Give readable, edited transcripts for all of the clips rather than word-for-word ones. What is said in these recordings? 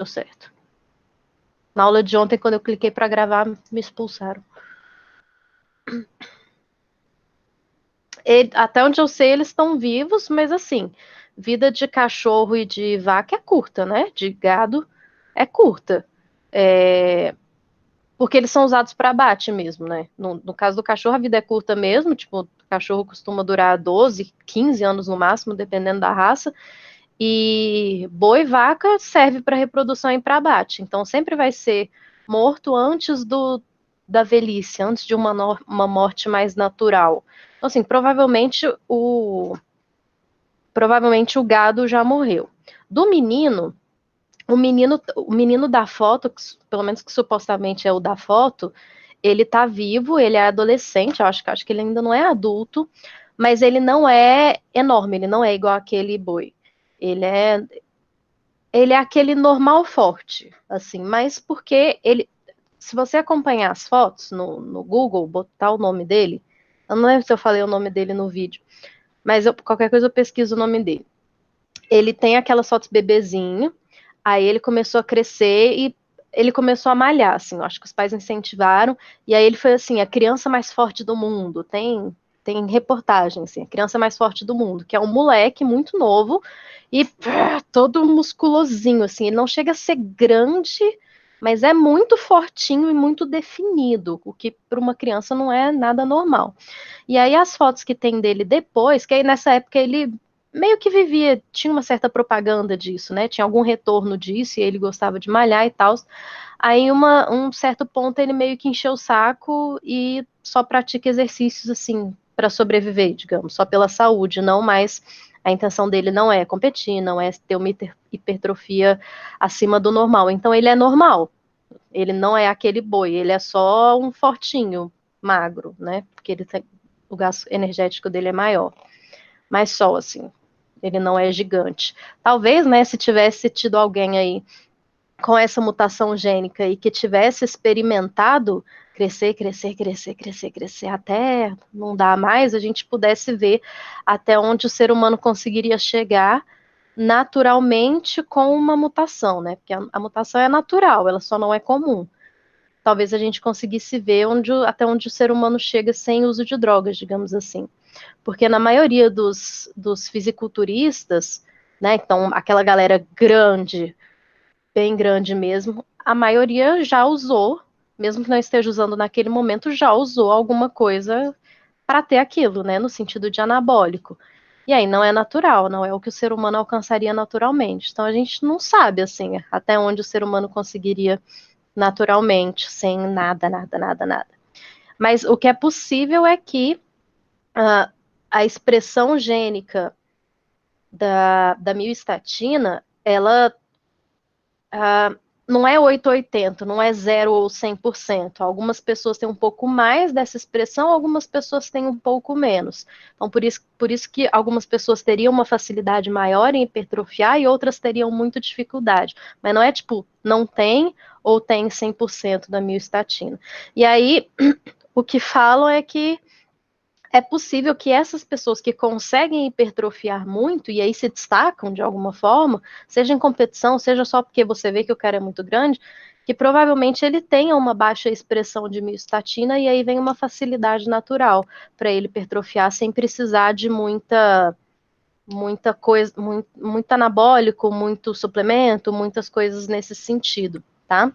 Deu certo. Na aula de ontem, quando eu cliquei para gravar, me expulsaram. Até onde eu sei, eles estão vivos, mas assim, vida de cachorro e de vaca é curta, né? De gado é curta. Porque eles são usados para abate mesmo, né? No caso do cachorro, a vida é curta mesmo, tipo, o cachorro costuma durar 12, 15 anos no máximo, dependendo da raça. E boi e vaca serve para reprodução e para abate. Então sempre vai ser morto antes da velhice, antes de uma morte mais natural. Então, assim, provavelmente o gado já morreu. Do menino, o menino da foto, pelo menos que supostamente é o da foto, ele tá vivo, ele é adolescente, acho que ele ainda não é adulto, mas ele não é enorme, ele não é igual aquele boi. Ele é, ele é aquele normal forte, assim, mas porque ele, se você acompanhar as fotos no Google, botar o nome dele, eu não lembro se eu falei o nome dele no vídeo, mas qualquer coisa eu pesquiso o nome dele. Ele tem aquelas fotos bebezinho, aí ele começou a crescer e ele começou a malhar, assim, eu acho que os pais incentivaram, e aí ele foi assim, a criança mais forte do mundo, tem reportagem, assim, a criança mais forte do mundo, que é um moleque muito novo e todo musculosinho, assim, ele não chega a ser grande, mas é muito fortinho e muito definido, o que para uma criança não é nada normal. E aí as fotos que tem dele depois, que aí nessa época ele meio que vivia, tinha uma certa propaganda disso, né? Tinha algum retorno disso e ele gostava de malhar e tal. Aí um certo ponto ele meio que encheu o saco e só pratica exercícios assim para sobreviver, digamos, só pela saúde, não mais a intenção dele não é competir, não é ter uma hipertrofia acima do normal. Então ele é normal. Ele não é aquele boi, ele é só um fortinho, magro, né? Porque o gasto energético dele é maior. Mas só assim, ele não é gigante. Talvez, né, se tivesse tido alguém aí com essa mutação gênica e que tivesse experimentado crescer, crescer, crescer, crescer, crescer até não dar mais, a gente pudesse ver até onde o ser humano conseguiria chegar naturalmente com uma mutação, né? Porque a mutação é natural, ela só não é comum. Talvez a gente conseguisse ver até onde o ser humano chega sem uso de drogas, digamos assim. Porque na maioria dos fisiculturistas, né, então aquela galera grande, bem grande mesmo, a maioria já usou, mesmo que não esteja usando naquele momento, já usou alguma coisa para ter aquilo, né, no sentido de anabólico. E aí não é natural, não é o que o ser humano alcançaria naturalmente. Então a gente não sabe assim até onde o ser humano conseguiria naturalmente, sem nada, nada, nada, nada. Mas o que é possível é que uh, a expressão gênica da miostatina, ela não é 880, não é 0 ou 100%. Algumas pessoas têm um pouco mais dessa expressão, algumas pessoas têm um pouco menos. Então, por isso que algumas pessoas teriam uma facilidade maior em hipertrofiar e outras teriam muita dificuldade. Mas não é tipo, não tem ou tem 100% da miostatina. E aí, o que falam é que é possível que essas pessoas que conseguem hipertrofiar muito e aí se destacam de alguma forma, seja em competição, seja só porque você vê que o cara é muito grande, que provavelmente ele tenha uma baixa expressão de miostatina e aí vem uma facilidade natural para ele hipertrofiar sem precisar de muita coisa, muito anabólico, muito suplemento, muitas coisas nesse sentido, tá?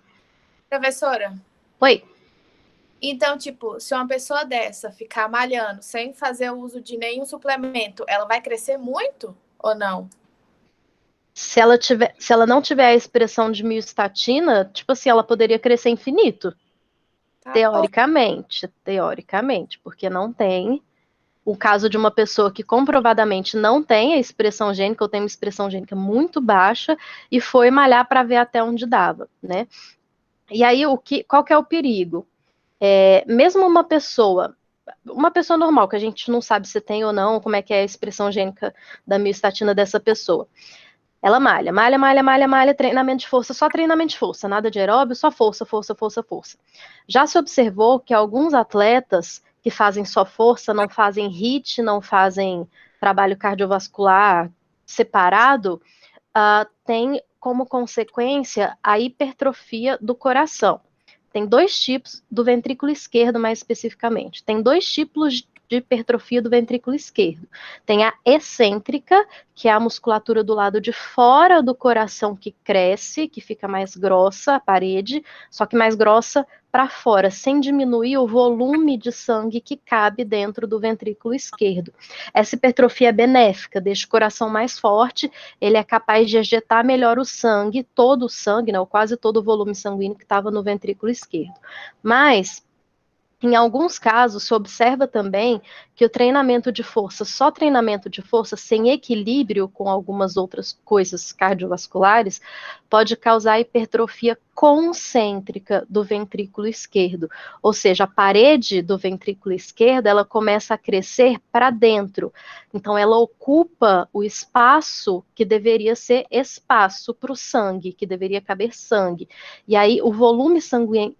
Professora, Oi. então, tipo, se uma pessoa dessa ficar malhando sem fazer uso de nenhum suplemento, ela vai crescer muito ou não? Se ela não tiver a expressão de miostatina, tipo assim, ela poderia crescer infinito. Tá bom. Teoricamente, porque não tem. O caso de uma pessoa que comprovadamente não tem a expressão gênica, ou tem uma expressão gênica muito baixa, e foi malhar para ver até onde dava, né? E aí, qual que é o perigo? Mesmo uma pessoa normal, que a gente não sabe se tem ou não, como é que é a expressão gênica da miostatina dessa pessoa. Ela malha, malha, malha, malha, malha, treinamento de força, só treinamento de força, nada de aeróbio, só força, força, força, força. Já se observou que alguns atletas que fazem só força, não fazem HIIT, não fazem trabalho cardiovascular separado, tem como consequência, a hipertrofia do coração. Tem dois tipos, do ventrículo esquerdo mais especificamente. Tem dois tipos de hipertrofia do ventrículo esquerdo. Tem a excêntrica, que é a musculatura do lado de fora do coração que cresce, que fica mais grossa a parede, só que mais grossa para fora, sem diminuir o volume de sangue que cabe dentro do ventrículo esquerdo. Essa hipertrofia é benéfica, deixa o coração mais forte, ele é capaz de ejetar melhor o sangue, todo o sangue, né, ou quase todo o volume sanguíneo que estava no ventrículo esquerdo. Mas em alguns casos, se observa também que o treinamento de força, só treinamento de força, sem equilíbrio com algumas outras coisas cardiovasculares, pode causar hipertrofia concêntrica do ventrículo esquerdo. Ou seja, a parede do ventrículo esquerdo, ela começa a crescer para dentro. Então, ela ocupa o espaço que deveria ser espaço para o sangue, que deveria caber sangue. E aí, o volume sanguíneo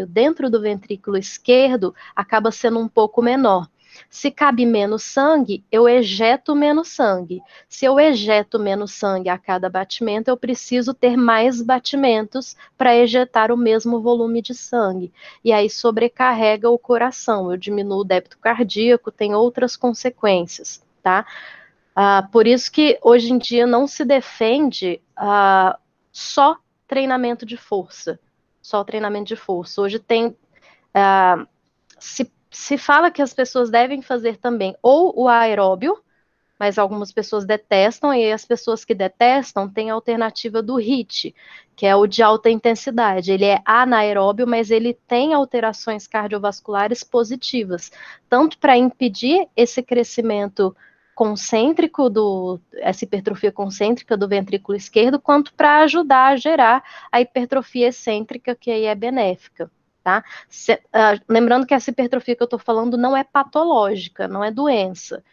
dentro do ventrículo esquerdo acaba sendo um pouco menor. Se cabe menos sangue, eu ejeto menos sangue. Se eu ejeto menos sangue a cada batimento, eu preciso ter mais batimentos para ejetar o mesmo volume de sangue. E aí sobrecarrega o coração, eu diminuo o débito cardíaco, tem outras consequências, tá? Por isso que hoje em dia não se defende só treinamento de força. Só o treinamento de força. Hoje tem. Se fala que as pessoas devem fazer também ou o aeróbio, mas algumas pessoas detestam, e as pessoas que detestam têm a alternativa do HIIT, que é o de alta intensidade. Ele é anaeróbio, mas ele tem alterações cardiovasculares positivas, tanto para impedir esse crescimento concêntrico essa hipertrofia concêntrica do ventrículo esquerdo, quanto para ajudar a gerar a hipertrofia excêntrica, que aí é benéfica, tá? Lembrando que essa hipertrofia que eu estou falando não é patológica, não é doença,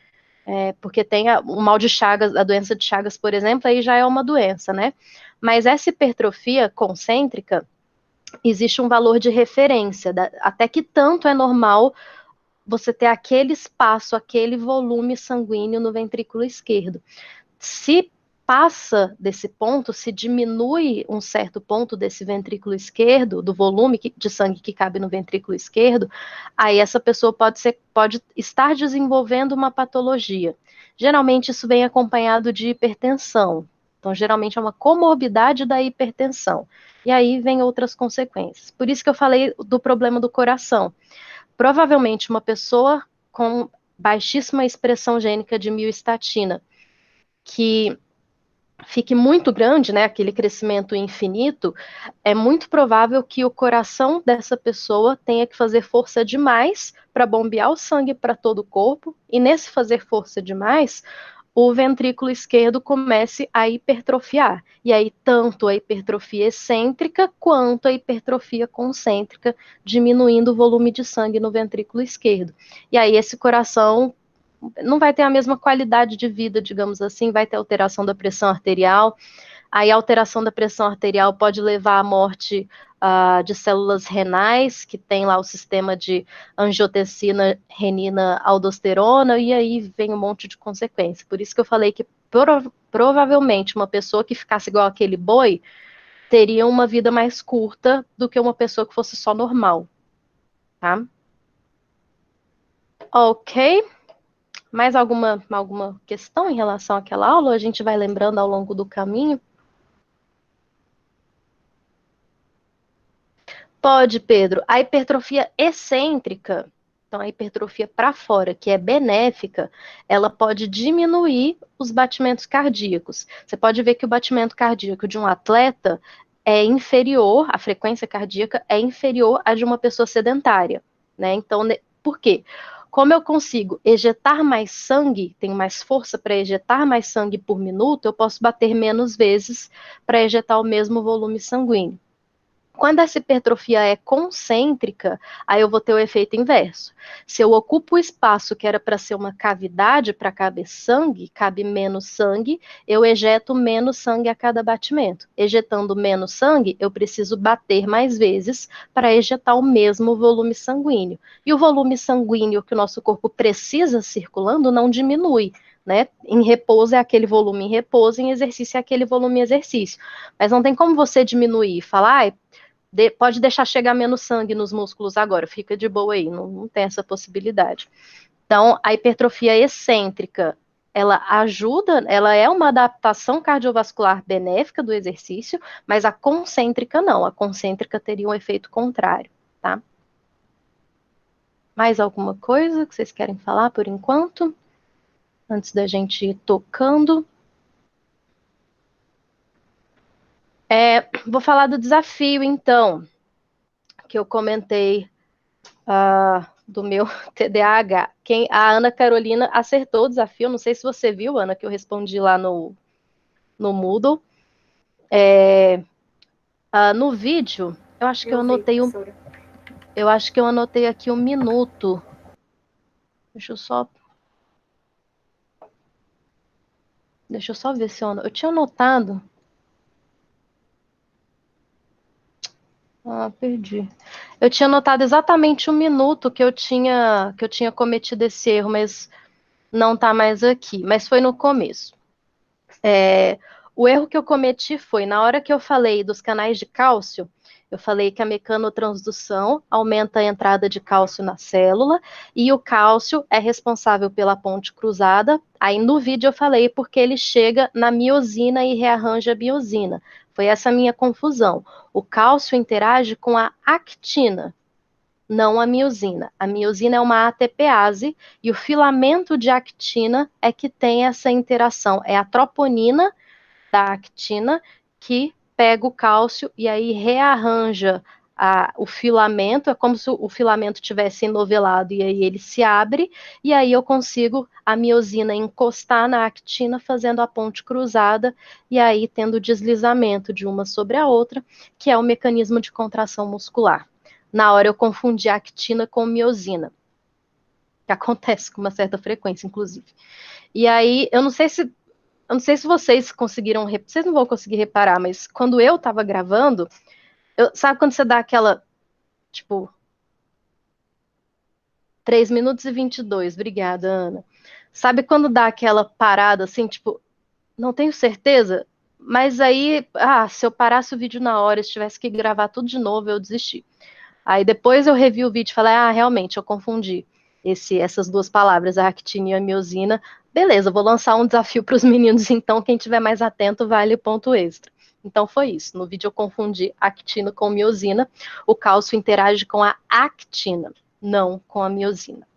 porque tem o mal de Chagas, a doença de Chagas, por exemplo, aí já é uma doença, né? Mas essa hipertrofia concêntrica, existe um valor de referência, até que tanto é normal você ter aquele espaço, aquele volume sanguíneo no ventrículo esquerdo. Se passa desse ponto, se diminui um certo ponto desse ventrículo esquerdo, do volume de sangue que cabe no ventrículo esquerdo, aí essa pessoa pode estar desenvolvendo uma patologia. Geralmente isso vem acompanhado de hipertensão. Então, geralmente é uma comorbidade da hipertensão. E aí vem outras consequências. Por isso que eu falei do problema do coração. Provavelmente uma pessoa com baixíssima expressão gênica de miostatina, que fique muito grande, né, aquele crescimento infinito, é muito provável que o coração dessa pessoa tenha que fazer força demais para bombear o sangue para todo o corpo, e nesse fazer força demais, o ventrículo esquerdo comece a hipertrofiar. E aí, tanto a hipertrofia excêntrica quanto a hipertrofia concêntrica, diminuindo o volume de sangue no ventrículo esquerdo. E aí, esse coração não vai ter a mesma qualidade de vida, digamos assim, vai ter alteração da pressão arterial. Aí a alteração da pressão arterial pode levar à morte de células renais, que tem lá o sistema de angiotensina, renina, aldosterona, e aí vem um monte de consequência. Por isso que eu falei que provavelmente uma pessoa que ficasse igual aquele boi teria uma vida mais curta do que uma pessoa que fosse só normal, tá? Ok. Mais alguma questão em relação àquela aula? A gente vai lembrando ao longo do caminho? Pode, Pedro. A hipertrofia excêntrica, então a hipertrofia para fora, que é benéfica, ela pode diminuir os batimentos cardíacos. Você pode ver que o batimento cardíaco de um atleta é inferior, a frequência cardíaca é inferior à de uma pessoa sedentária, né? Então, por quê? Como eu consigo ejetar mais sangue, tenho mais força para ejetar mais sangue por minuto, eu posso bater menos vezes para ejetar o mesmo volume sanguíneo. Quando essa hipertrofia é concêntrica, aí eu vou ter o efeito inverso. Se eu ocupo o espaço que era para ser uma cavidade para caber sangue, cabe menos sangue, eu ejeto menos sangue a cada batimento. Ejetando menos sangue, eu preciso bater mais vezes para ejetar o mesmo volume sanguíneo. E o volume sanguíneo que o nosso corpo precisa circulando não diminui, né? Em repouso é aquele volume em repouso, em exercício é aquele volume em exercício. Mas não tem como você diminuir, falar, pode deixar chegar menos sangue nos músculos agora, fica de boa aí, não tem essa possibilidade. Então, a hipertrofia excêntrica, ela ajuda, ela é uma adaptação cardiovascular benéfica do exercício, mas a concêntrica não, a concêntrica teria um efeito contrário, tá? Mais alguma coisa que vocês querem falar por enquanto? Antes da gente ir tocando. Vou falar do desafio, então, que eu comentei do meu TDAH. A Ana Carolina acertou o desafio, não sei se você viu, Ana, que eu respondi lá no Moodle. No vídeo, eu acho que eu anotei eu acho que eu anotei aqui 1 minuto. Deixa eu só ver se eu tinha anotado. Perdi. Eu tinha anotado exatamente 1 minuto que eu tinha cometido esse erro, mas não tá mais aqui. Mas foi no começo. O erro que eu cometi foi, na hora que eu falei dos canais de cálcio, eu falei que a mecanotransdução aumenta a entrada de cálcio na célula e o cálcio é responsável pela ponte cruzada. Aí no vídeo eu falei porque ele chega na miosina e rearranja a biosina. Foi essa a minha confusão. O cálcio interage com a actina, não a miosina. A miosina é uma ATPase e o filamento de actina é que tem essa interação. É a troponina da actina que pega o cálcio e aí rearranja o filamento, é como se o filamento tivesse enovelado e aí ele se abre, e aí eu consigo a miosina encostar na actina, fazendo a ponte cruzada, e aí tendo deslizamento de uma sobre a outra, que é o mecanismo de contração muscular. Na hora eu confundi a actina com miosina, que acontece com uma certa frequência, inclusive. E aí, eu não sei se vocês conseguiram, vocês não vão conseguir reparar, mas quando eu tava gravando, sabe quando você dá aquela, tipo, 3 minutos e 22, obrigada, Ana. Sabe quando dá aquela parada, assim, tipo, não tenho certeza, mas aí, se eu parasse o vídeo na hora, se tivesse que gravar tudo de novo, eu desisti. Aí depois eu revi o vídeo e falei, realmente, eu confundi essas duas palavras, a actina e a miosina. Beleza, vou lançar um desafio para os meninos, então quem tiver mais atento vale ponto extra. Então foi isso. No vídeo eu confundi actina com miosina. O cálcio interage com a actina, não com a miosina.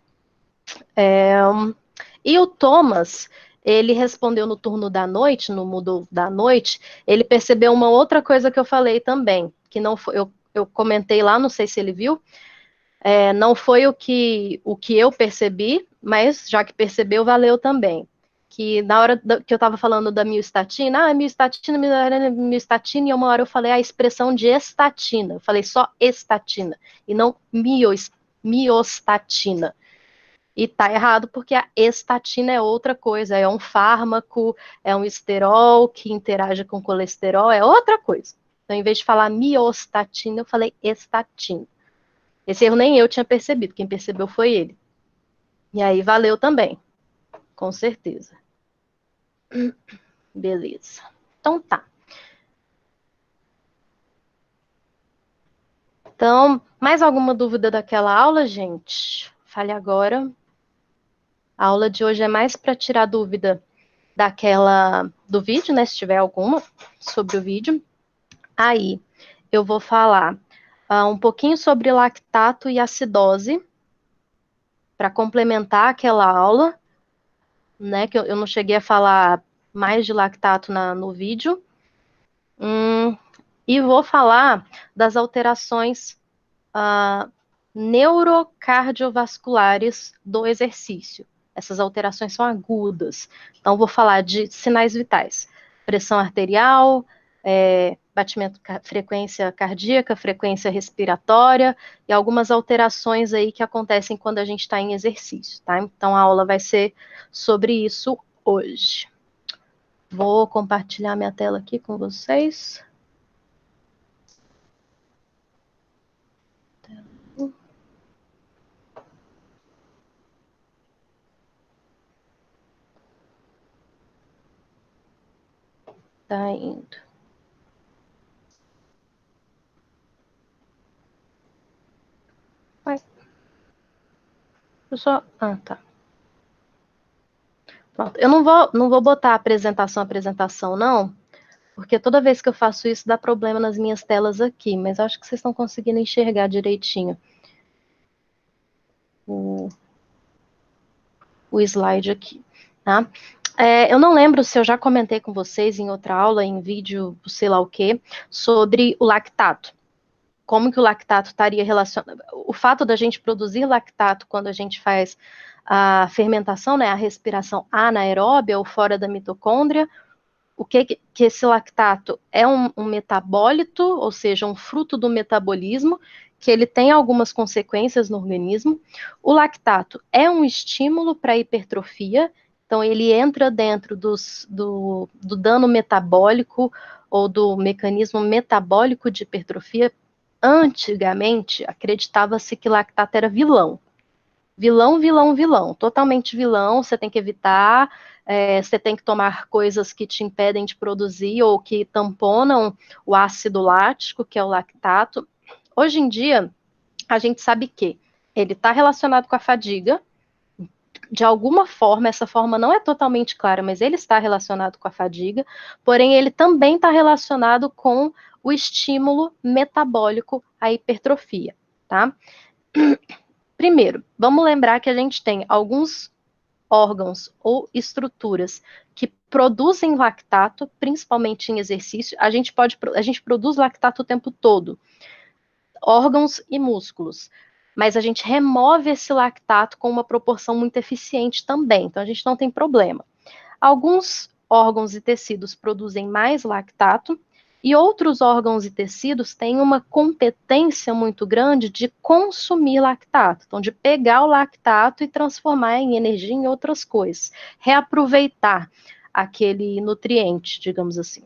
E o Thomas, ele respondeu no turno da noite, no Moodle da noite, ele percebeu uma outra coisa que eu falei também, que não foi, eu comentei lá, não sei se ele viu, não foi o que eu percebi, mas já que percebeu, valeu também. Que na hora que eu estava falando da miostatina, miostatina, e uma hora eu falei a expressão de estatina. Eu falei só estatina, e não miostatina. E tá errado porque a estatina é outra coisa, é um fármaco, é um esterol que interage com colesterol, é outra coisa. Então, em vez de falar miostatina, eu falei estatina. Esse erro nem eu tinha percebido, quem percebeu foi ele. E aí valeu também, com certeza. Beleza. Então tá. Então, mais alguma dúvida daquela aula, gente? Fale agora. A aula de hoje é mais para tirar dúvida do vídeo, né? Se tiver alguma sobre o vídeo. Aí, eu vou falar um pouquinho sobre lactato e acidose para complementar aquela aula, né? Que eu não cheguei a falar mais de lactato no vídeo. E vou falar das alterações neurocardiovasculares do exercício. Essas alterações são agudas. Então, vou falar de sinais vitais: pressão arterial, batimento, frequência cardíaca, frequência respiratória e algumas alterações aí que acontecem quando a gente está em exercício, tá? Então, a aula vai ser sobre isso hoje. Vou compartilhar minha tela aqui com vocês. tá indo. Vai. Eu só... Ah, tá. Pronto. Eu não vou botar apresentação, não, porque toda vez que eu faço isso dá problema nas minhas telas aqui, mas acho que vocês estão conseguindo enxergar direitinho o slide aqui, tá? Eu não lembro se eu já comentei com vocês em outra aula, em vídeo, sei lá o quê, sobre o lactato. Como que o lactato estaria relacionado... O fato da gente produzir lactato quando a gente faz a fermentação, né, a respiração anaeróbia ou fora da mitocôndria, o que esse lactato é um metabólito, ou seja, um fruto do metabolismo, que ele tem algumas consequências no organismo. O lactato é um estímulo para a hipertrofia, então ele entra dentro do dano metabólico ou do mecanismo metabólico de hipertrofia. Antigamente, acreditava-se que lactato era vilão. Vilão, totalmente vilão, você tem que evitar, você tem que tomar coisas que te impedem de produzir ou que tamponam o ácido lático, que é o lactato. Hoje em dia, a gente sabe que ele está relacionado com a fadiga, de alguma forma, essa forma não é totalmente clara, mas ele está relacionado com a fadiga, porém ele também está relacionado com o estímulo metabólico à hipertrofia, tá? Primeiro, vamos lembrar que a gente tem alguns órgãos ou estruturas que produzem lactato, principalmente em exercício. A gente produz lactato o tempo todo, órgãos e músculos, mas a gente remove esse lactato com uma proporção muito eficiente também, então a gente não tem problema. Alguns órgãos e tecidos produzem mais lactato, e outros órgãos e tecidos têm uma competência muito grande de consumir lactato, então de pegar o lactato e transformar em energia em outras coisas, reaproveitar aquele nutriente, digamos assim.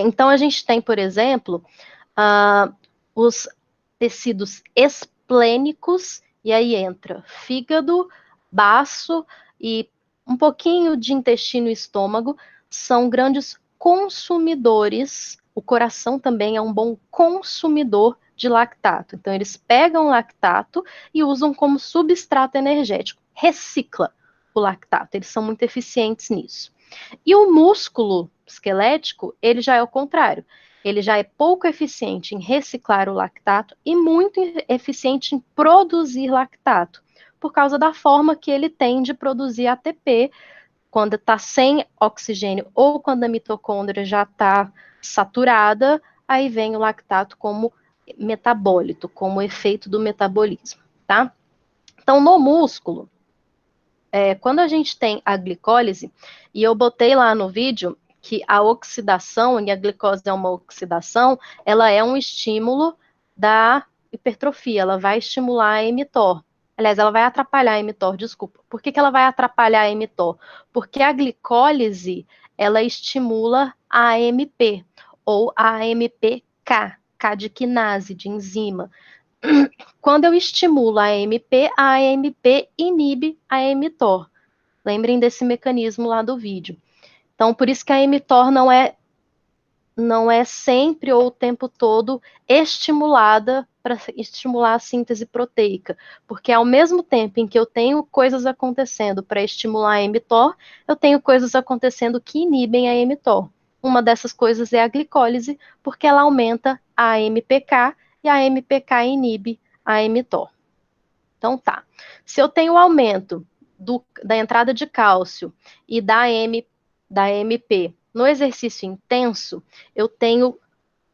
Então a gente tem, por exemplo, os tecidos esplênicos, e aí entra fígado, baço e um pouquinho de intestino e estômago, são grandes consumidores. O coração também é um bom consumidor de lactato. Então, eles pegam lactato e usam como substrato energético. Recicla o lactato. Eles são muito eficientes nisso. E o músculo esquelético, ele já é o contrário. Ele já é pouco eficiente em reciclar o lactato e muito eficiente em produzir lactato, por causa da forma que ele tem de produzir ATP, quando está sem oxigênio ou quando a mitocôndria já está saturada, aí vem o lactato como metabólito, como efeito do metabolismo, tá? Então, no músculo, quando a gente tem a glicólise, e eu botei lá no vídeo que a oxidação, e a glicose é uma oxidação, ela é um estímulo da hipertrofia, ela vai estimular a mTOR. Aliás, ela vai atrapalhar a mTOR, desculpa. Por que ela vai atrapalhar a mTOR? Porque a glicólise, ela estimula a AMP, ou a AMPK, K de quinase, de enzima. Quando eu estimulo a AMP inibe a mTOR. Lembrem desse mecanismo lá do vídeo. Então, por isso que a mTOR não é sempre ou o tempo todo estimulada para estimular a síntese proteica, porque ao mesmo tempo em que eu tenho coisas acontecendo para estimular a mTOR, eu tenho coisas acontecendo que inibem a mTOR. Uma dessas coisas é a glicólise, porque ela aumenta a AMPK e a AMPK inibe a mTOR. Então tá. Se eu tenho aumento da entrada de cálcio e da AMP no exercício intenso, eu tenho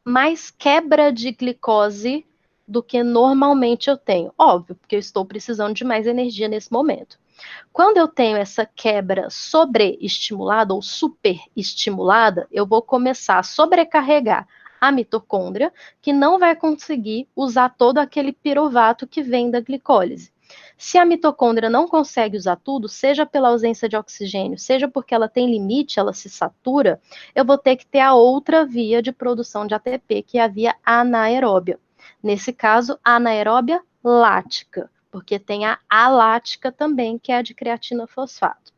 mais quebra de glicose do que normalmente eu tenho. Óbvio, porque eu estou precisando de mais energia nesse momento. Quando eu tenho essa quebra sobreestimulada ou superestimulada, eu vou começar a sobrecarregar a mitocôndria, que não vai conseguir usar todo aquele piruvato que vem da glicólise. Se a mitocôndria não consegue usar tudo, seja pela ausência de oxigênio, seja porque ela tem limite, ela se satura, eu vou ter que ter a outra via de produção de ATP, que é a via anaeróbia. Nesse caso, anaeróbia lática, porque tem a alática também, que é a de creatina fosfato.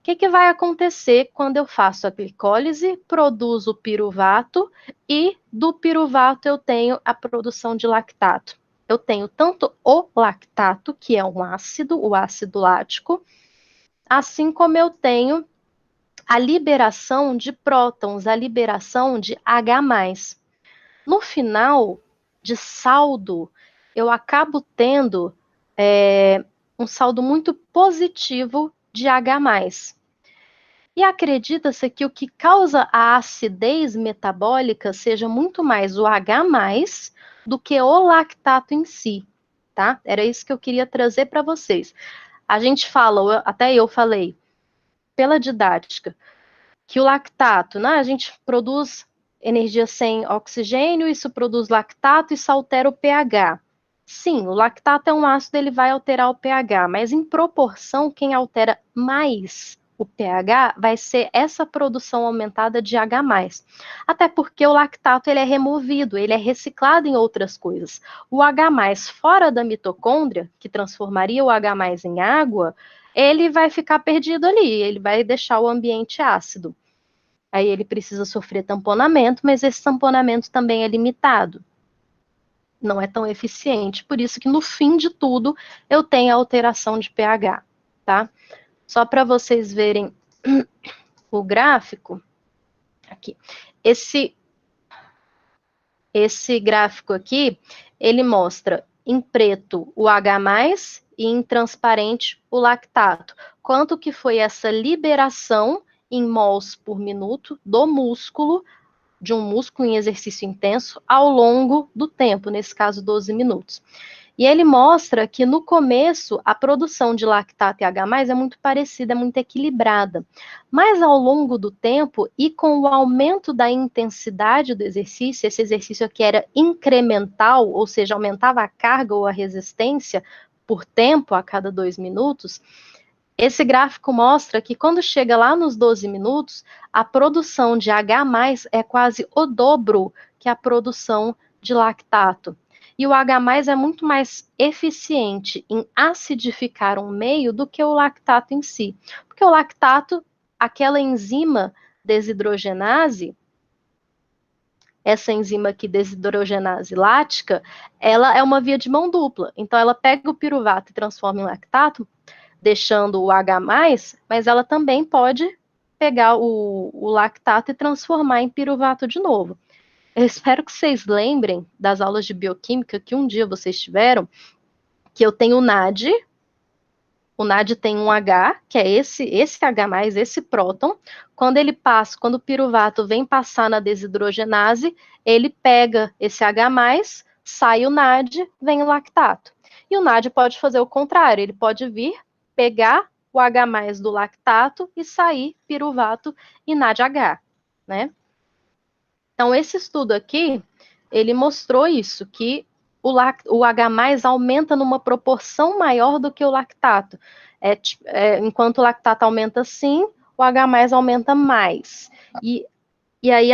que vai acontecer quando eu faço a glicólise, produzo piruvato e do piruvato eu tenho a produção de lactato? Eu tenho tanto o lactato, que é um ácido, o ácido lático, assim como eu tenho a liberação de prótons, a liberação de H+. No final de saldo, eu acabo tendo um saldo muito positivo de H+. E acredita-se que o que causa a acidez metabólica seja muito mais o H+, do que o lactato em si, tá? Era isso que eu queria trazer para vocês. A gente fala, até eu falei, pela didática, que o lactato, né, a gente produz energia sem oxigênio, isso produz lactato e isso altera o pH. Sim, o lactato é um ácido, ele vai alterar o pH, mas em proporção, quem altera mais o pH vai ser essa produção aumentada de H+. Até porque o lactato ele é removido, ele é reciclado em outras coisas. O H+, fora da mitocôndria, que transformaria o H+ em água, ele vai ficar perdido ali, ele vai deixar o ambiente ácido. Aí ele precisa sofrer tamponamento, mas esse tamponamento também é limitado. Não é tão eficiente. Por isso que no fim de tudo eu tenho a alteração de pH, tá? Só para vocês verem o gráfico aqui. Esse gráfico aqui, ele mostra em preto o H+, e em transparente o lactato. Quanto que foi essa liberação em mols por minuto do músculo, de um músculo em exercício intenso, ao longo do tempo, nesse caso 12 minutos. E ele mostra que no começo a produção de lactato e H+ é muito parecida, é muito equilibrada. Mas ao longo do tempo e com o aumento da intensidade do exercício, esse exercício aqui era incremental, ou seja, aumentava a carga ou a resistência por tempo a cada 2 minutos, esse gráfico mostra que quando chega lá nos 12 minutos, a produção de H+ é quase o dobro que a produção de lactato. E o H+ é muito mais eficiente em acidificar um meio do que o lactato em si. Porque o lactato, aquela enzima desidrogenase, essa enzima aqui, desidrogenase lática, ela é uma via de mão dupla. Então, ela pega o piruvato e transforma em lactato, deixando o H+, mas ela também pode pegar o lactato e transformar em piruvato de novo. Eu espero que vocês lembrem das aulas de bioquímica que um dia vocês tiveram, que eu tenho o NAD tem um H, que é esse H+, esse próton. Quando ele passa, quando o piruvato vem passar na desidrogenase, ele pega esse H+, sai o NAD, vem o lactato. E o NAD pode fazer o contrário, ele pode vir, pegar o H+ do lactato e sair piruvato e NADH, né? Então, esse estudo aqui, ele mostrou isso, que o H+ aumenta numa proporção maior do que o lactato. Enquanto o lactato aumenta sim, o H+ aumenta mais. E aí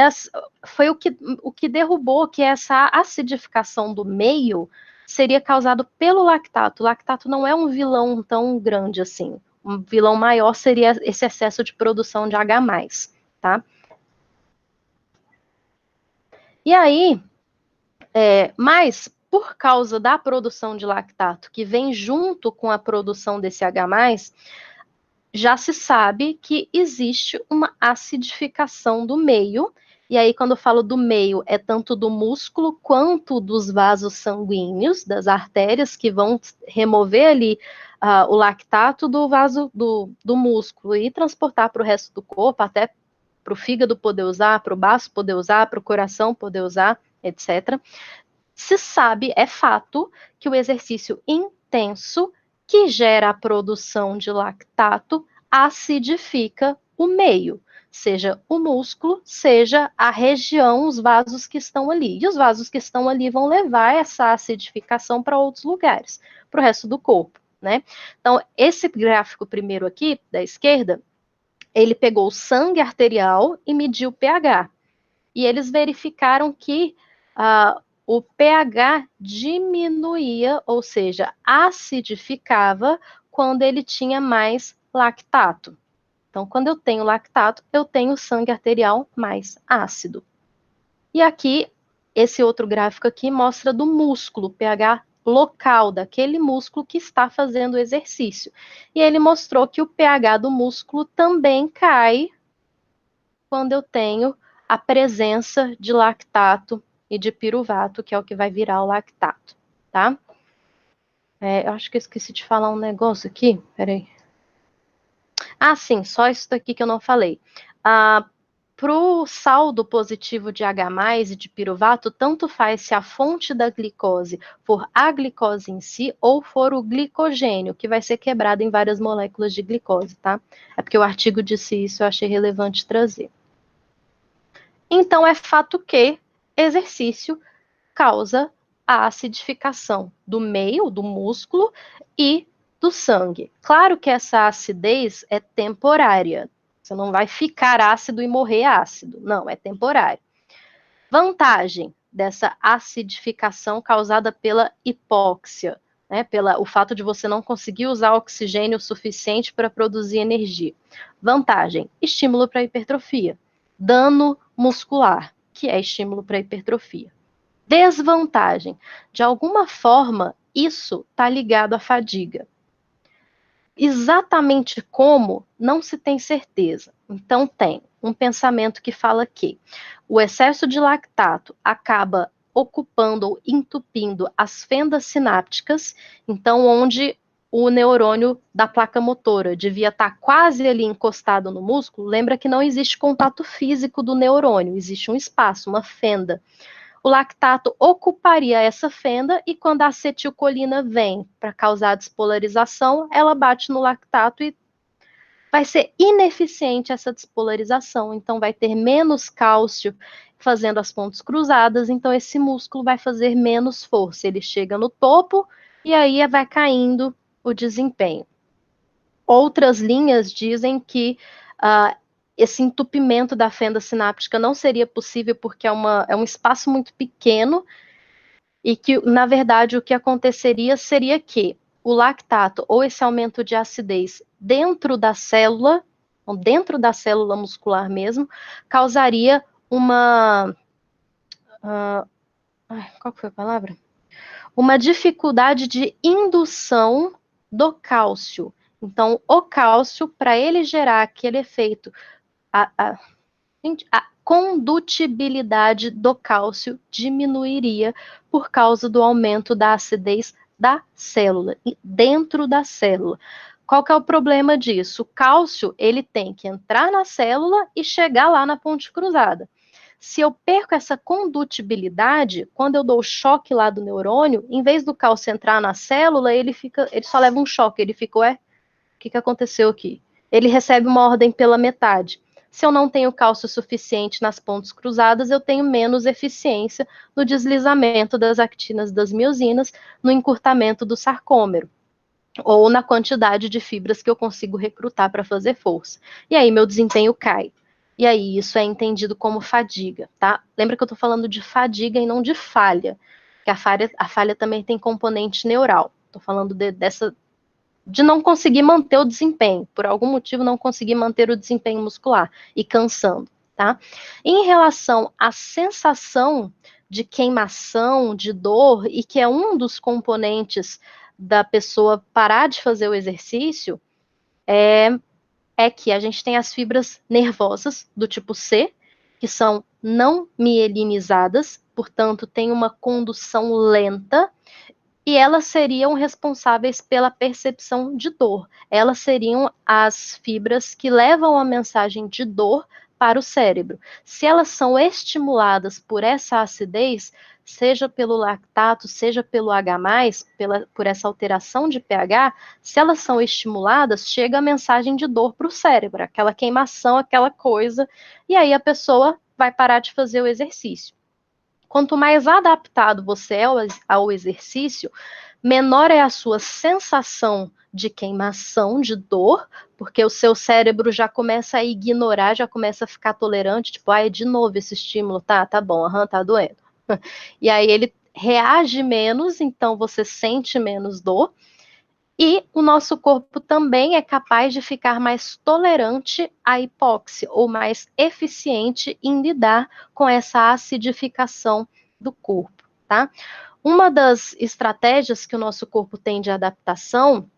foi o que derrubou que essa acidificação do meio seria causado pelo lactato. O lactato não é um vilão tão grande assim. Um vilão maior seria esse excesso de produção de H+, tá? E aí, mas por causa da produção de lactato, que vem junto com a produção desse H+, já se sabe que existe uma acidificação do meio. E aí, quando eu falo do meio, é tanto do músculo quanto dos vasos sanguíneos, das artérias, que vão remover ali o lactato do vaso do músculo e transportar para o resto do corpo, até para o fígado poder usar, para o baço poder usar, para o coração poder usar, etc. Se sabe, é fato, que o exercício intenso que gera a produção de lactato acidifica o meio, seja o músculo, seja a região, os vasos que estão ali. E os vasos que estão ali vão levar essa acidificação para outros lugares, para o resto do corpo, né? Então, esse gráfico primeiro aqui, da esquerda, ele pegou o sangue arterial e mediu o pH. E eles verificaram que o pH diminuía, ou seja, acidificava quando ele tinha mais lactato. Então, quando eu tenho lactato, eu tenho sangue arterial mais ácido. E aqui, esse outro gráfico aqui mostra do músculo, pH local daquele músculo que está fazendo o exercício. E ele mostrou que o pH do músculo também cai quando eu tenho a presença de lactato e de piruvato, que é o que vai virar o lactato, tá? Eu acho que eu esqueci de falar um negócio aqui, peraí. Ah, sim, só isso daqui que eu não falei. Para o saldo positivo de H+, e de piruvato, tanto faz se a fonte da glicose for a glicose em si ou for o glicogênio, que vai ser quebrado em várias moléculas de glicose, tá? É porque o artigo disse isso, eu achei relevante trazer. Então, é fato que exercício causa a acidificação do meio, do músculo e do sangue. Claro que essa acidez é temporária. Você não vai ficar ácido e morrer ácido. Não, é temporário. Vantagem dessa acidificação causada pela hipóxia, né, o fato de você não conseguir usar oxigênio suficiente para produzir energia. Vantagem, estímulo para hipertrofia. Dano muscular, que é estímulo para hipertrofia. Desvantagem, de alguma forma, isso está ligado à fadiga. Exatamente como, não se tem certeza. Então, tem um pensamento que fala que o excesso de lactato acaba ocupando ou entupindo as fendas sinápticas, então, onde o neurônio da placa motora devia estar quase ali encostado no músculo, lembra que não existe contato físico do neurônio, existe um espaço, uma fenda. O lactato ocuparia essa fenda e quando a acetilcolina vem para causar despolarização, ela bate no lactato e vai ser ineficiente essa despolarização, então vai ter menos cálcio fazendo as pontes cruzadas, então esse músculo vai fazer menos força, ele chega no topo e aí vai caindo o desempenho. Outras linhas dizem que esse entupimento da fenda sináptica não seria possível porque é um espaço muito pequeno e que, na verdade, o que aconteceria seria que o lactato ou esse aumento de acidez dentro da célula muscular mesmo, causaria uma... qual foi a palavra? Uma dificuldade de indução do cálcio. Então, o cálcio, para ele gerar aquele efeito, a condutibilidade do cálcio diminuiria por causa do aumento da acidez da célula, dentro da célula. Qual que é o problema disso? O cálcio, ele tem que entrar na célula e chegar lá na ponte cruzada. Se eu perco essa condutibilidade, quando eu dou o choque lá do neurônio, em vez do cálcio entrar na célula, ele só leva um choque, ele fica, o que aconteceu aqui? Ele recebe uma ordem pela metade. Se eu não tenho cálcio suficiente nas pontes cruzadas, eu tenho menos eficiência no deslizamento das actinas das miosinas, no encurtamento do sarcômero, ou na quantidade de fibras que eu consigo recrutar para fazer força. E aí meu desempenho cai. E aí isso é entendido como fadiga, tá? Lembra que eu estou falando de fadiga e não de falha, que a falha também tem componente neural. Estou falando de não conseguir manter o desempenho, por algum motivo não conseguir manter o desempenho muscular e cansando, tá? Em relação à sensação de queimação, de dor, e que é um dos componentes da pessoa parar de fazer o exercício, é que a gente tem as fibras nervosas do tipo C, que são não mielinizadas, portanto, tem uma condução lenta, e elas seriam responsáveis pela percepção de dor. Elas seriam as fibras que levam a mensagem de dor para o cérebro. Se elas são estimuladas por essa acidez, seja pelo lactato, seja pelo H+, por essa alteração de pH, se elas são estimuladas, chega a mensagem de dor para o cérebro, aquela queimação, aquela coisa, e aí a pessoa vai parar de fazer o exercício. Quanto mais adaptado você é ao exercício, menor é a sua sensação de queimação, de dor, porque o seu cérebro já começa a ignorar, já começa a ficar tolerante, tipo, é de novo esse estímulo, tá bom, tá doendo. E aí ele reage menos, então você sente menos dor, E o nosso corpo também é capaz de ficar mais tolerante à hipóxia, ou mais eficiente em lidar com essa acidificação do corpo, tá? Uma das estratégias que o nosso corpo tem de adaptação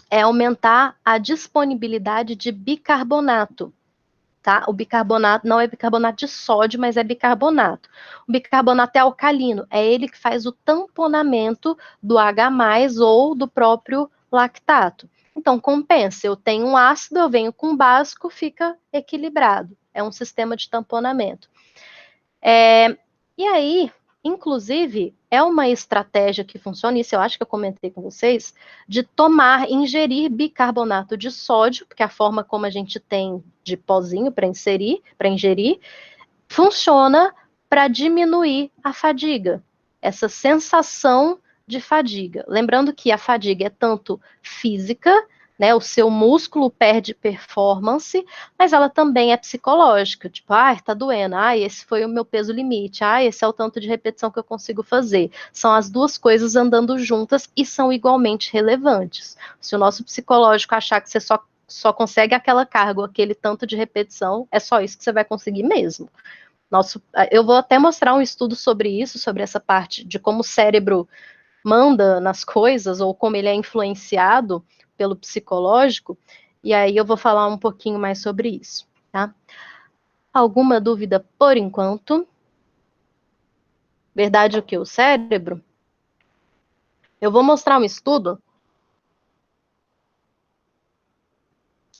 é aumentar a disponibilidade de bicarbonato, tá? O bicarbonato não é bicarbonato de sódio, mas é bicarbonato. O bicarbonato é alcalino, é ele que faz o tamponamento do H+, ou do próprio lactato. Então, compensa, eu tenho um ácido, eu venho com um básico, fica equilibrado. É um sistema de tamponamento. E aí, inclusive, é uma estratégia que funciona, isso eu acho que eu comentei com vocês, de ingerir bicarbonato de sódio, porque a forma como a gente tem de pozinho para ingerir, funciona para diminuir a fadiga, essa sensação de fadiga. Lembrando que a fadiga é tanto física, né, o seu músculo perde performance, mas ela também é psicológica, tipo, tá doendo, esse foi o meu peso limite, esse é o tanto de repetição que eu consigo fazer. São as duas coisas andando juntas e são igualmente relevantes. Se o nosso psicológico achar que você só consegue aquela carga, aquele tanto de repetição, é só isso que você vai conseguir mesmo. Eu vou até mostrar um estudo sobre isso, sobre essa parte de como o cérebro manda nas coisas, ou como ele é influenciado pelo psicológico, e aí eu vou falar um pouquinho mais sobre isso, tá? Alguma dúvida por enquanto? Verdade o que? O cérebro? Eu vou mostrar um estudo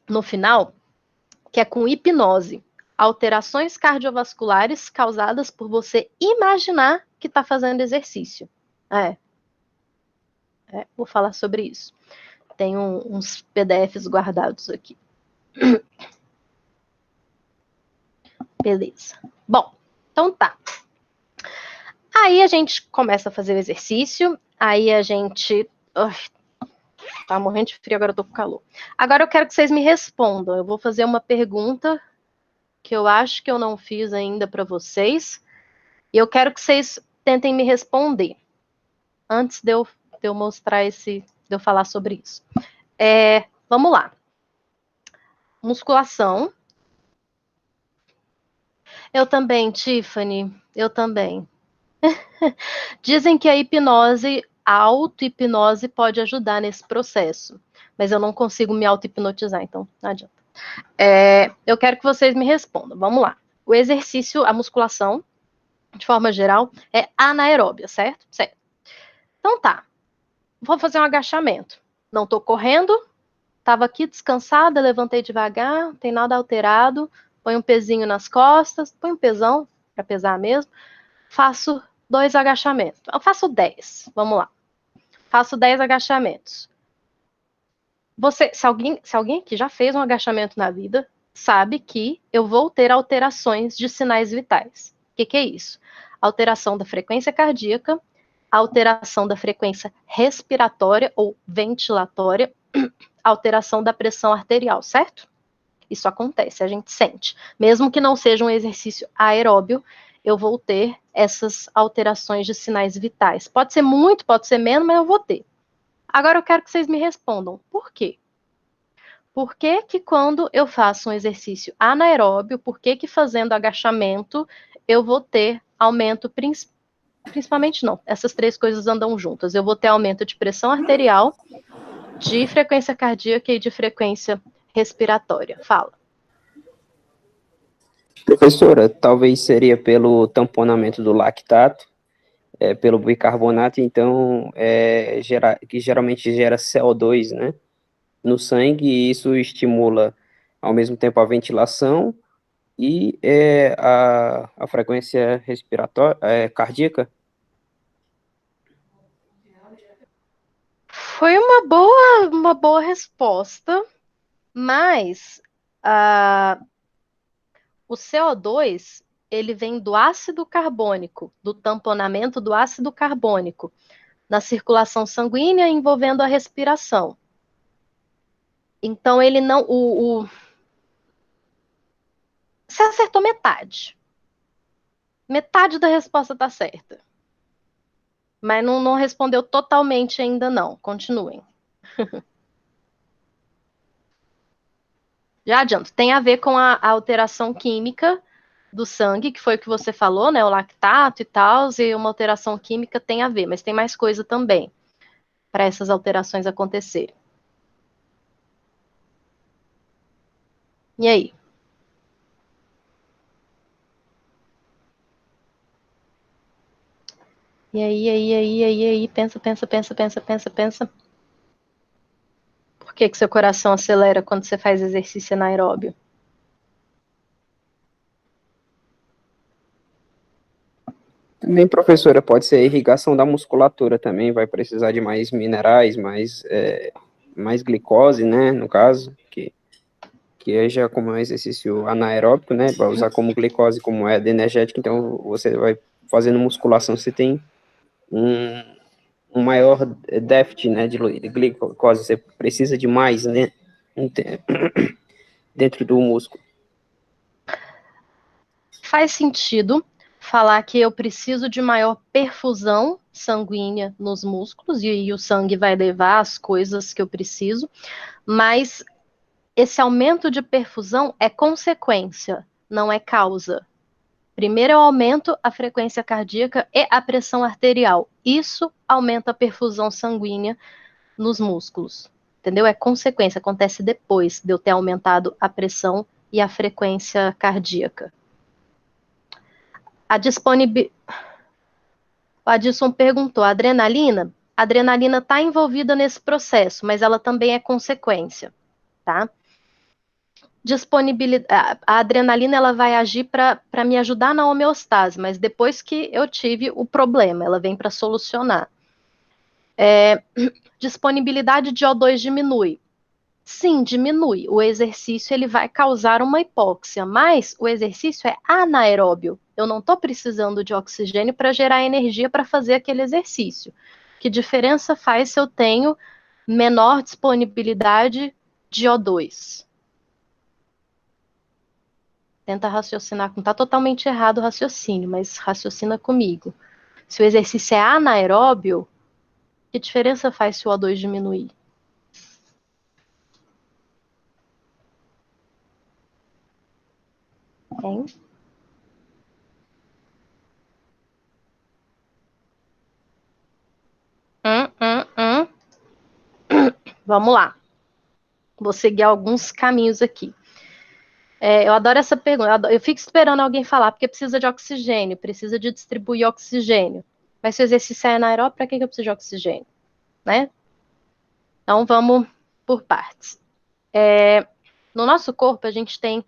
no final, que é com hipnose. Alterações cardiovasculares causadas por você imaginar que está fazendo exercício. Vou falar sobre isso. Tem uns PDFs guardados aqui. Beleza. Bom, então tá. Aí a gente começa a fazer o exercício, aí a gente... tá morrendo de frio, agora eu tô com calor. Agora eu quero que vocês me respondam. Eu vou fazer uma pergunta que eu acho que eu não fiz ainda para vocês, e eu quero que vocês tentem me responder, antes de eu mostrar de eu falar sobre isso. Vamos lá. Musculação. Eu também, Tiffany, eu também. Dizem que a auto-hipnose pode ajudar nesse processo, mas eu não consigo me auto-hipnotizar, então não adianta. Eu quero que vocês me respondam. Vamos lá. O exercício, a musculação, de forma geral, é anaeróbia, certo? Certo. Então tá. Vou fazer um agachamento. Não tô correndo, tava aqui descansada, levantei devagar, não tem nada alterado, põe um pezinho nas costas, põe um pesão, para pesar mesmo, faço 2 agachamentos. Eu faço 10, vamos lá. Faço 10 agachamentos. Se alguém aqui já fez um agachamento na vida, sabe que eu vou ter alterações de sinais vitais. O que é isso? Alteração da frequência cardíaca, alteração da frequência respiratória ou ventilatória, alteração da pressão arterial, certo? Isso acontece, a gente sente. Mesmo que não seja um exercício aeróbio, eu vou ter essas alterações de sinais vitais. Pode ser muito, pode ser menos, mas eu vou ter. Agora eu quero que vocês me respondam, por quê? Por que que quando eu faço um exercício anaeróbio, por que que fazendo agachamento eu vou ter aumento, principalmente não, essas 3 coisas andam juntas. Eu vou ter aumento de pressão arterial, de frequência cardíaca e de frequência respiratória. Fala. Professora, talvez seria pelo tamponamento do lactato, pelo bicarbonato, então, que geralmente gera CO2, né, no sangue, e isso estimula, ao mesmo tempo, a ventilação e a frequência respiratória, cardíaca. Foi uma boa resposta, mas o CO2 ele vem do ácido carbônico, do tamponamento do ácido carbônico na circulação sanguínea envolvendo a respiração. Então ele não, você acertou metade. Metade da resposta está certa. Mas não respondeu totalmente ainda não. Continuem. Já adianto, tem a ver com a alteração química do sangue, que foi o que você falou, né? O lactato e tal, e uma alteração química tem a ver, mas tem mais coisa também para essas alterações acontecerem. E aí? E aí, pensa. Por que que seu coração acelera quando você faz exercício anaeróbio? Também, professora, pode ser a irrigação da musculatura também, vai precisar de mais minerais, mais glicose, né, no caso, que é já como é um exercício anaeróbico, né, vai usar como glicose, como moeda energética, então você vai fazendo musculação, você tem um, um maior déficit, né, de glicose, você precisa de mais, né, dentro do músculo. Faz sentido falar que eu preciso de maior perfusão sanguínea nos músculos, e o sangue vai levar as coisas que eu preciso, mas esse aumento de perfusão é consequência, não é causa. Primeiro eu aumento a frequência cardíaca e a pressão arterial. Isso aumenta a perfusão sanguínea nos músculos. Entendeu? É consequência, acontece depois de eu ter aumentado a pressão e a frequência cardíaca. A disponibilidade. O Adilson perguntou: a adrenalina? A adrenalina está envolvida nesse processo, mas ela também é consequência, tá? Disponibilidade, a adrenalina ela vai agir para me ajudar na homeostase, mas depois que eu tive o problema, ela vem para solucionar. Disponibilidade de O2 diminui. Sim, diminui. O exercício ele vai causar uma hipóxia, mas o exercício é anaeróbio. Eu não estou precisando de oxigênio para gerar energia para fazer aquele exercício. Que diferença faz se eu tenho menor disponibilidade de O2? Tenta raciocinar, não está totalmente errado o raciocínio, mas raciocina comigo. Se o exercício é anaeróbio, que diferença faz se o O2 diminuir? Hein? Vamos lá. Vou seguir alguns caminhos aqui. Eu adoro essa pergunta. Eu fico esperando alguém falar, porque precisa de oxigênio, precisa de distribuir oxigênio. Mas se o exercício é anaeróbio, para que eu preciso de oxigênio? Né? Então vamos por partes. No nosso corpo, a gente tem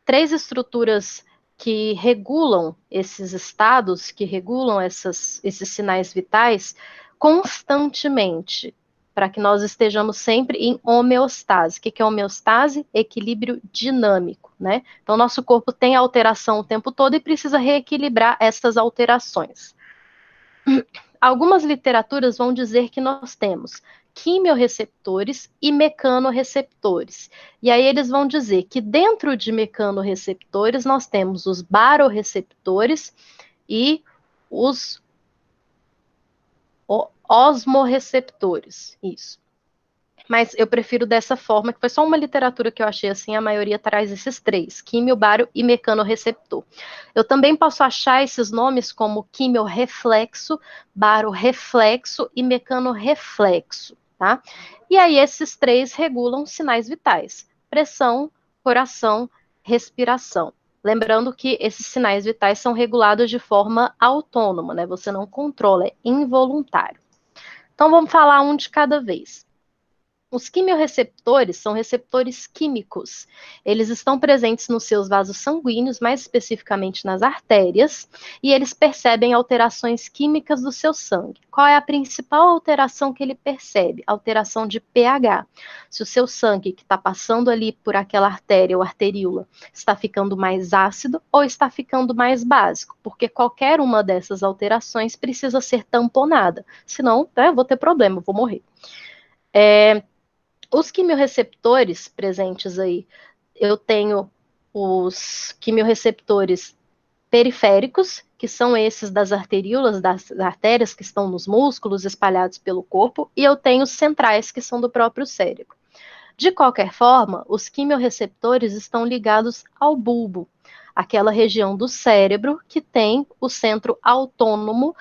3 estruturas que regulam esses estados, que regulam esses sinais vitais constantemente, para que nós estejamos sempre em homeostase. O que é homeostase? Equilíbrio dinâmico, né? Então, nosso corpo tem alteração o tempo todo e precisa reequilibrar essas alterações. Algumas literaturas vão dizer que nós temos quimiorreceptores e mecanorreceptores. E aí eles vão dizer que dentro de mecanorreceptores nós temos os barorreceptores e os osmorreceptores. Isso. Mas eu prefiro dessa forma, que foi só uma literatura que eu achei assim, a maioria traz esses 3, químio, baro e mecanorreceptor. Eu também posso achar esses nomes como quimiorreflexo, barorreflexo e mecanorreflexo, tá? E aí esses 3 regulam sinais vitais: pressão, coração, respiração. Lembrando que esses sinais vitais são regulados de forma autônoma, né? Você não controla, é involuntário. Então vamos falar um de cada vez. Os quimiorreceptores são receptores químicos. Eles estão presentes nos seus vasos sanguíneos, mais especificamente nas artérias, e eles percebem alterações químicas do seu sangue. Qual é a principal alteração que ele percebe? Alteração de pH. Se o seu sangue, que está passando ali por aquela artéria ou arteríola, está ficando mais ácido ou está ficando mais básico, porque qualquer uma dessas alterações precisa ser tamponada, senão eu vou ter problema, eu vou morrer. Os quimiorreceptores presentes aí, eu tenho os quimiorreceptores periféricos, que são esses das arteríolas, das artérias que estão nos músculos espalhados pelo corpo, e eu tenho os centrais, que são do próprio cérebro. De qualquer forma, os quimiorreceptores estão ligados ao bulbo, aquela região do cérebro que tem o centro autônomo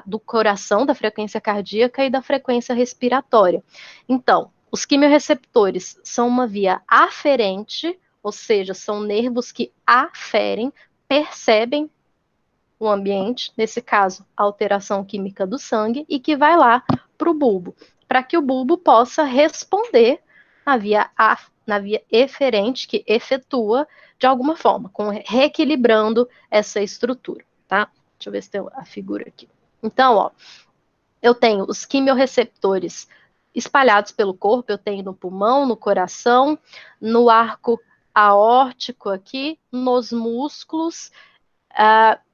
do coração, da frequência cardíaca e da frequência respiratória. Então, os quimiorreceptores são uma via aferente, ou seja, são nervos que aferem, percebem o ambiente, nesse caso, a alteração química do sangue, e que vai lá para o bulbo, para que o bulbo possa responder na via eferente, que efetua de alguma forma, reequilibrando essa estrutura, tá? Deixa eu ver se tem a figura aqui. Então, ó, eu tenho os quimiorreceptores espalhados pelo corpo, eu tenho no pulmão, no coração, no arco aórtico aqui, nos músculos,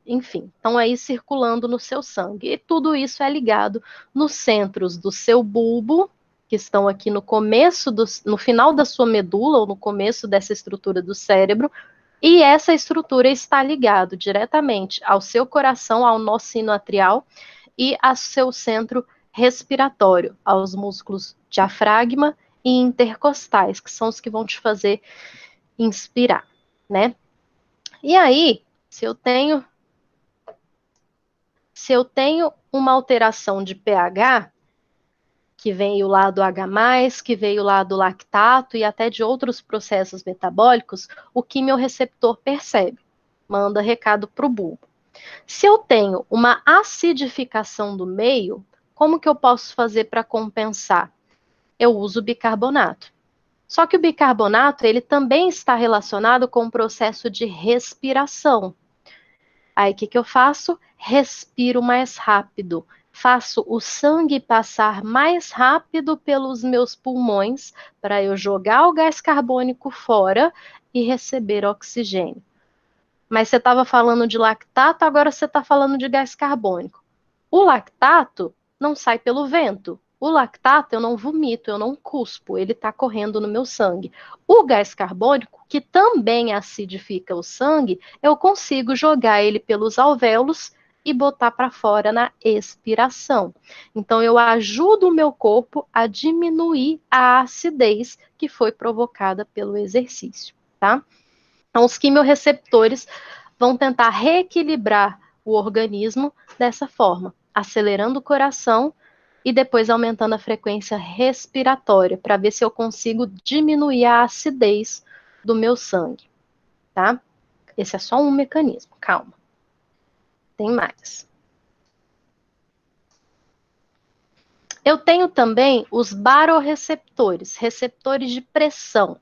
enfim, estão aí circulando no seu sangue. E tudo isso é ligado nos centros do seu bulbo, que estão aqui no começo, no final da sua medula, ou no começo dessa estrutura do cérebro, e essa estrutura está ligada diretamente ao seu coração, ao nó sinoatrial, e ao seu centro respiratório, aos músculos diafragma e intercostais, que são os que vão te fazer inspirar, né? E aí, se eu tenho uma alteração de pH, que veio lá do H+, que veio lá do lactato e até de outros processos metabólicos, o quimiorreceptor percebe, manda recado para o bulbo. Se eu tenho uma acidificação do meio, como que eu posso fazer para compensar? Eu uso bicarbonato. Só que o bicarbonato, ele também está relacionado com o processo de respiração. Aí, o que eu faço? Respiro mais rápido. Faço o sangue passar mais rápido pelos meus pulmões para eu jogar o gás carbônico fora e receber oxigênio. Mas você estava falando de lactato, agora você está falando de gás carbônico. O lactato não sai pelo vento. O lactato eu não vomito, eu não cuspo, ele está correndo no meu sangue. O gás carbônico, que também acidifica o sangue, eu consigo jogar ele pelos alvéolos e botar para fora na expiração. Então, eu ajudo o meu corpo a diminuir a acidez que foi provocada pelo exercício, tá? Então, os quimiorreceptores vão tentar reequilibrar o organismo dessa forma, acelerando o coração e depois aumentando a frequência respiratória, para ver se eu consigo diminuir a acidez do meu sangue, tá? Esse é só um mecanismo, calma. Tem mais. Eu tenho também os barorreceptores, receptores de pressão.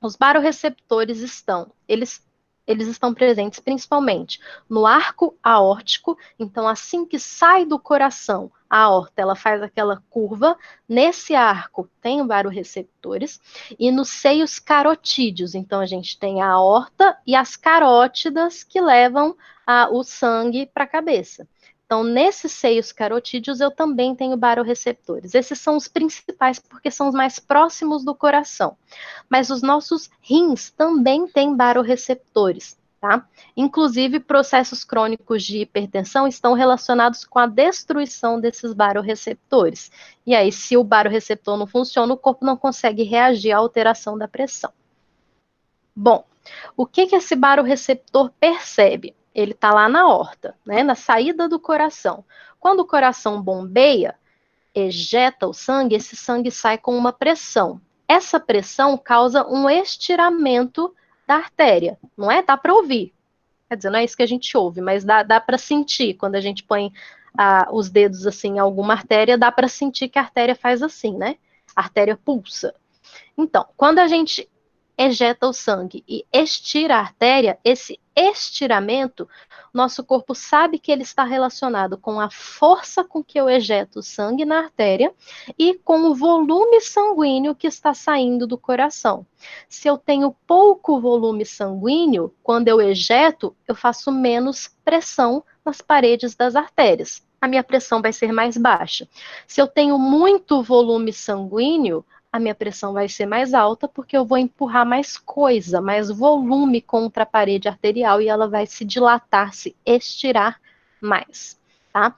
Os barorreceptores eles estão presentes principalmente no arco aórtico, então assim que sai do coração, a aorta, ela faz aquela curva, nesse arco tem barorreceptores, e nos seios carotídeos, então a gente tem a aorta e as carótidas que levam o sangue para a cabeça. Então, nesses seios carotídeos, eu também tenho barorreceptores. Esses são os principais, porque são os mais próximos do coração. Mas os nossos rins também têm barorreceptores, tá? Inclusive, processos crônicos de hipertensão estão relacionados com a destruição desses barorreceptores. E aí, se o barorreceptor não funciona, o corpo não consegue reagir à alteração da pressão. Bom, o que esse barorreceptor percebe? Ele está lá na aorta, né, na saída do coração. Quando o coração bombeia, ejeta o sangue, esse sangue sai com uma pressão. Essa pressão causa um estiramento da artéria, não é? Dá para ouvir. Quer dizer, não é isso que a gente ouve, mas dá para sentir. Quando a gente põe os dedos assim em alguma artéria, dá para sentir que a artéria faz assim, né? A artéria pulsa. Então, quando a gente ejeta o sangue e estira a artéria, esse estiramento, nosso corpo sabe que ele está relacionado com a força com que eu ejeto o sangue na artéria e com o volume sanguíneo que está saindo do coração. Se eu tenho pouco volume sanguíneo, quando eu ejeto, eu faço menos pressão nas paredes das artérias. A minha pressão vai ser mais baixa. Se eu tenho muito volume sanguíneo, a minha pressão vai ser mais alta, porque eu vou empurrar mais coisa, mais volume contra a parede arterial e ela vai se dilatar, se estirar mais, tá?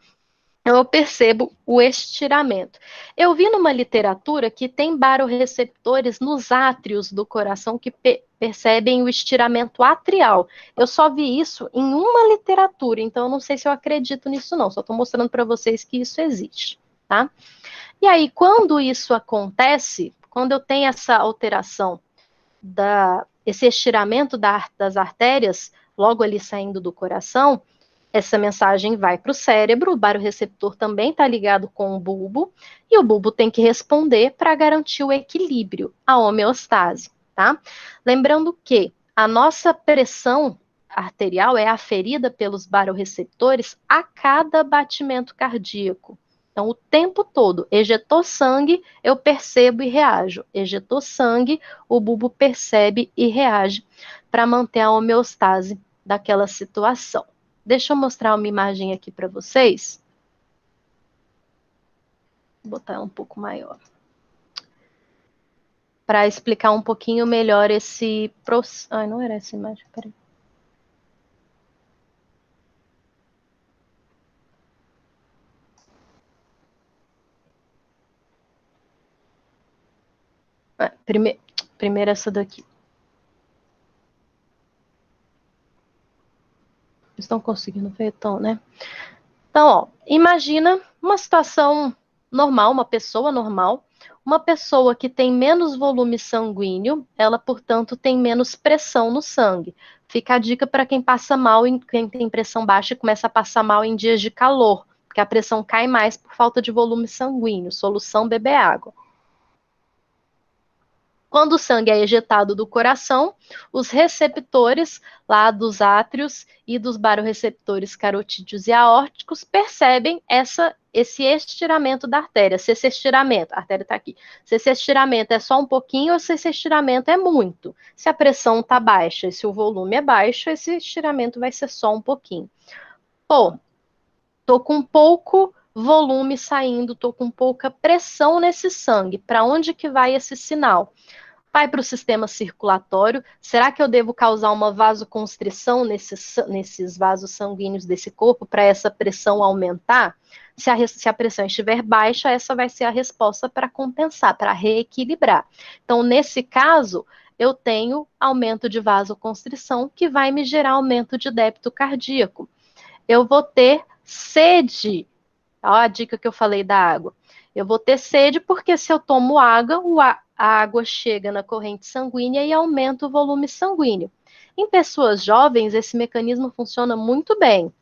Então, eu percebo o estiramento. Eu vi numa literatura que tem baroreceptores nos átrios do coração que percebem o estiramento atrial. Eu só vi isso em uma literatura, então eu não sei se eu acredito nisso não, só estou mostrando para vocês que isso existe, tá? E aí, quando isso acontece, quando eu tenho essa alteração, esse estiramento das artérias, logo ali saindo do coração, essa mensagem vai para o cérebro, o baroreceptor também está ligado com o bulbo, e o bulbo tem que responder para garantir o equilíbrio, a homeostase, tá? Lembrando que a nossa pressão arterial é aferida pelos baroreceptores a cada batimento cardíaco. Então, o tempo todo, ejetou sangue, eu percebo e reajo. Ejetou sangue, o bulbo percebe e reage para manter a homeostase daquela situação. Deixa eu mostrar uma imagem aqui para vocês. Vou botar ela um pouco maior. Para explicar um pouquinho melhor esse processo. Ai, não era essa imagem, peraí. Primeiro essa daqui. Estão conseguindo ver, então, né? Então, ó, imagina uma situação normal, uma pessoa normal, uma pessoa que tem menos volume sanguíneo, ela, portanto, tem menos pressão no sangue. Fica a dica para quem passa mal, quem tem pressão baixa e começa a passar mal em dias de calor, porque a pressão cai mais por falta de volume sanguíneo. Solução, beber água. Quando o sangue é ejetado do coração, os receptores lá dos átrios e dos baroreceptores carotídeos e aórticos percebem esse estiramento da artéria. Se esse estiramento, a artéria está aqui, se esse estiramento é só um pouquinho ou se esse estiramento é muito. Se a pressão está baixa e se o volume é baixo, esse estiramento vai ser só um pouquinho. Pô, tô com pouco volume saindo, tô com pouca pressão nesse sangue. Para onde que vai esse sinal? Vai para o sistema circulatório. Será que eu devo causar uma vasoconstrição nesses vasos sanguíneos desse corpo para essa pressão aumentar? Se a pressão estiver baixa, essa vai ser a resposta para compensar, para reequilibrar. Então, nesse caso, eu tenho aumento de vasoconstrição, que vai me gerar aumento de débito cardíaco. Eu vou ter sede. Olha a dica que eu falei da água. Eu vou ter sede porque se eu tomo água, a água chega na corrente sanguínea e aumenta o volume sanguíneo. Em pessoas jovens, esse mecanismo funciona muito bem.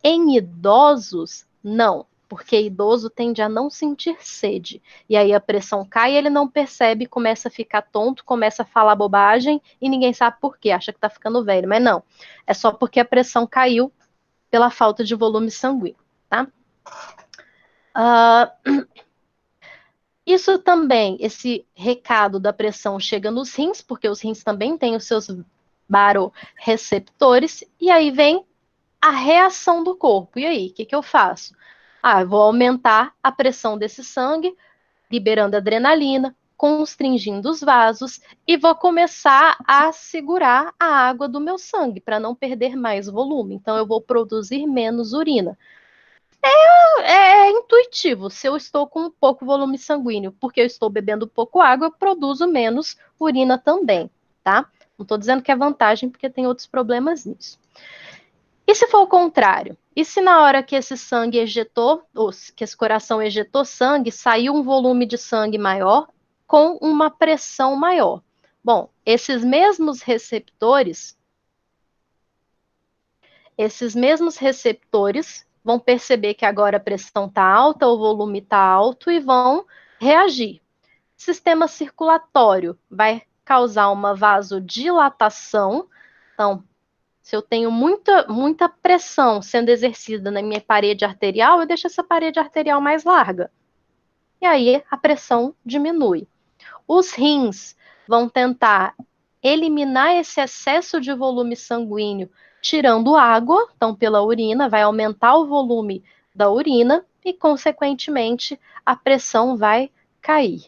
Em idosos, não, porque idoso tende a não sentir sede. E aí a pressão cai, ele não percebe, começa a ficar tonto, começa a falar bobagem e ninguém sabe por quê, acha que está ficando velho. Mas não, é só porque a pressão caiu pela falta de volume sanguíneo, tá? Isso também, esse recado da pressão chega nos rins, porque os rins também têm os seus baroreceptores, e aí vem a reação do corpo. E aí, o que eu faço? Eu vou aumentar a pressão desse sangue, liberando adrenalina, constringindo os vasos, e vou começar a segurar a água do meu sangue, para não perder mais volume. Então, eu vou produzir menos urina. É intuitivo. Se eu estou com pouco volume sanguíneo, porque eu estou bebendo pouco água, eu produzo menos urina também, tá? Não estou dizendo que é vantagem, porque tem outros problemas nisso. E se for o contrário? E se na hora que esse sangue ejetou, ou que esse coração ejetou sangue, saiu um volume de sangue maior com uma pressão maior? Bom, esses mesmos receptores vão perceber que agora a pressão está alta, o volume está alto e vão reagir. Sistema circulatório vai causar uma vasodilatação. Então, se eu tenho muita pressão sendo exercida na minha parede arterial, eu deixo essa parede arterial mais larga. E aí a pressão diminui. Os rins vão tentar eliminar esse excesso de volume sanguíneo tirando água, então pela urina, vai aumentar o volume da urina e, consequentemente, a pressão vai cair.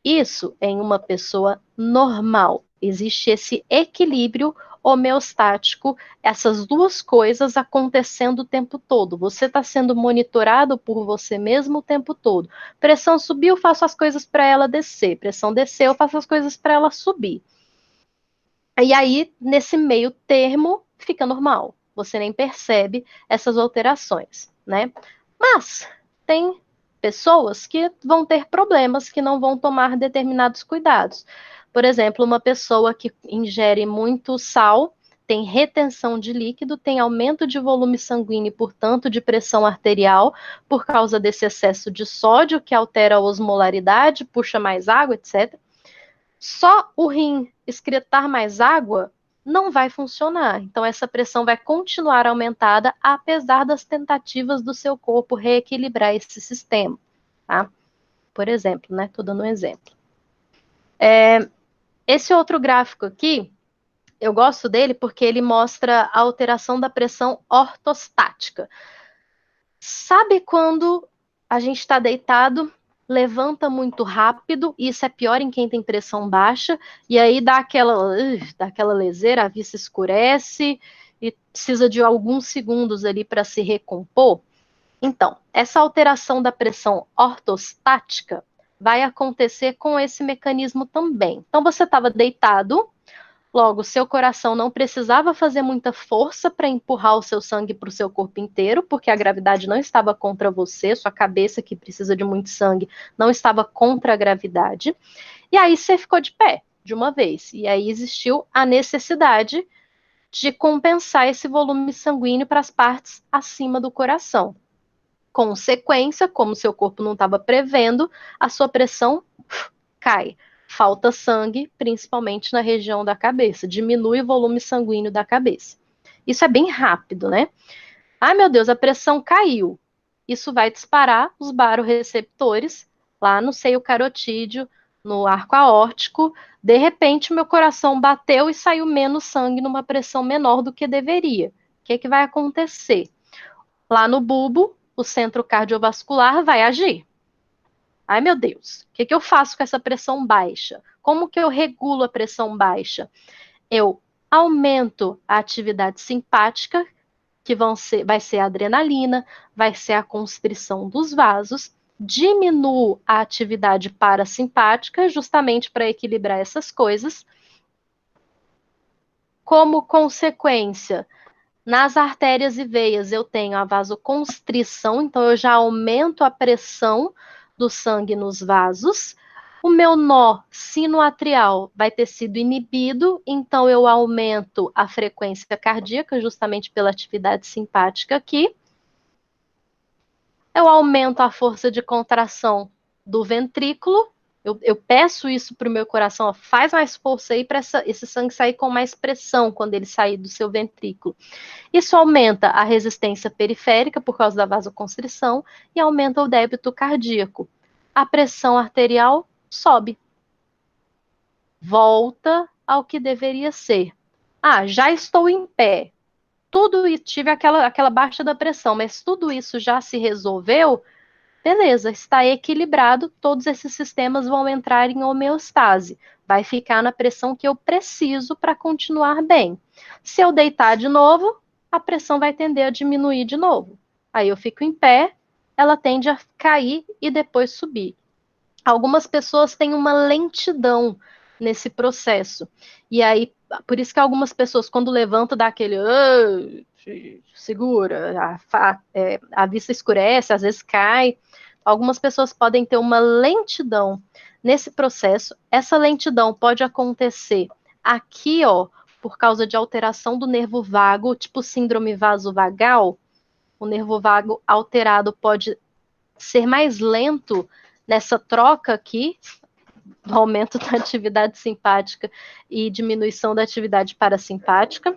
Isso em uma pessoa normal. Existe esse equilíbrio homeostático, essas duas coisas acontecendo o tempo todo. Você está sendo monitorado por você mesmo o tempo todo. Pressão subiu, eu faço as coisas para ela descer. Pressão desceu, eu faço as coisas para ela subir. E aí, nesse meio termo, fica normal. Você nem percebe essas alterações, né? Mas tem pessoas que vão ter problemas, que não vão tomar determinados cuidados. Por exemplo, uma pessoa que ingere muito sal, tem retenção de líquido, tem aumento de volume sanguíneo e, portanto, de pressão arterial, por causa desse excesso de sódio, que altera a osmolaridade, puxa mais água, etc. Só o rim excretar mais água não vai funcionar. Então, essa pressão vai continuar aumentada, apesar das tentativas do seu corpo reequilibrar esse sistema, tá? Por exemplo, né? Estou dando um exemplo. Esse outro gráfico aqui, eu gosto dele porque ele mostra a alteração da pressão ortostática. Sabe quando a gente está deitado, levanta muito rápido, e isso é pior em quem tem pressão baixa, e aí dá aquela leseira, a vista escurece, e precisa de alguns segundos ali para se recompor? Então, essa alteração da pressão ortostática vai acontecer com esse mecanismo também. Então, você estava deitado, logo, seu coração não precisava fazer muita força para empurrar o seu sangue para o seu corpo inteiro, porque a gravidade não estava contra você, sua cabeça, que precisa de muito sangue, não estava contra a gravidade. E aí você ficou de pé, de uma vez. E aí existiu a necessidade de compensar esse volume sanguíneo para as partes acima do coração. Consequência, como seu corpo não estava prevendo, a sua pressão cai. Falta sangue, principalmente na região da cabeça. Diminui o volume sanguíneo da cabeça. Isso é bem rápido, né? Ai, meu Deus, a pressão caiu. Isso vai disparar os baroreceptores lá no seio carotídeo, no arco aórtico. De repente, meu coração bateu e saiu menos sangue numa pressão menor do que deveria. O que vai acontecer? Lá no bulbo, o centro cardiovascular vai agir. Ai, meu Deus, o que eu faço com essa pressão baixa? Como que eu regulo a pressão baixa? Eu aumento a atividade simpática, que vai ser a adrenalina, vai ser a constrição dos vasos, diminuo a atividade parasimpática, justamente para equilibrar essas coisas. Como consequência, nas artérias e veias eu tenho a vasoconstrição, então eu já aumento a pressão do sangue nos vasos. O meu nó sinoatrial vai ter sido inibido, então eu aumento a frequência cardíaca justamente pela atividade simpática aqui. Eu aumento a força de contração do ventrículo. Eu peço isso para o meu coração, ó, faz mais força aí para esse sangue sair com mais pressão quando ele sair do seu ventrículo. Isso aumenta a resistência periférica por causa da vasoconstrição e aumenta o débito cardíaco. A pressão arterial sobe. Volta ao que deveria ser. Ah, já estou em pé. Tive aquela baixa da pressão, mas tudo isso já se resolveu? Beleza, está equilibrado, todos esses sistemas vão entrar em homeostase. Vai ficar na pressão que eu preciso para continuar bem. Se eu deitar de novo, a pressão vai tender a diminuir de novo. Aí eu fico em pé, ela tende a cair e depois subir. Algumas pessoas têm uma lentidão nesse processo. E aí, por isso que algumas pessoas, quando levantam, dá aquele segura, a vista escurece, às vezes cai. Algumas pessoas podem ter uma lentidão nesse processo. Essa lentidão pode acontecer aqui, ó, por causa de alteração do nervo vago, tipo síndrome vasovagal. O nervo vago alterado pode ser mais lento nessa troca aqui, do aumento da atividade simpática e diminuição da atividade parasimpática.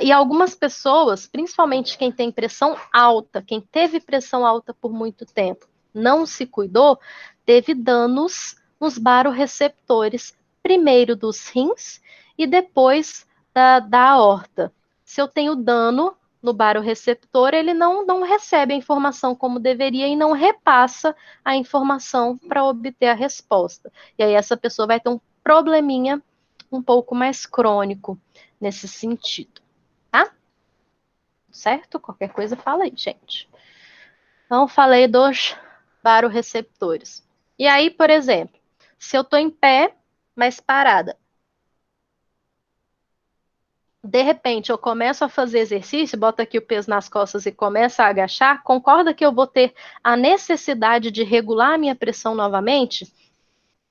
E algumas pessoas, principalmente quem tem pressão alta, quem teve pressão alta por muito tempo, não se cuidou, teve danos nos baroreceptores, primeiro dos rins e depois da aorta. Se eu tenho dano no baroreceptor, ele não recebe a informação como deveria e não repassa a informação para obter a resposta. E aí essa pessoa vai ter um probleminha um pouco mais crônico nesse sentido, tá? Certo? Qualquer coisa fala aí, gente. Então, falei dos baroreceptores. E aí, por exemplo, se eu estou em pé, mas parada, de repente eu começo a fazer exercício, boto aqui o peso nas costas e começo a agachar, concorda que eu vou ter a necessidade de regular a minha pressão novamente?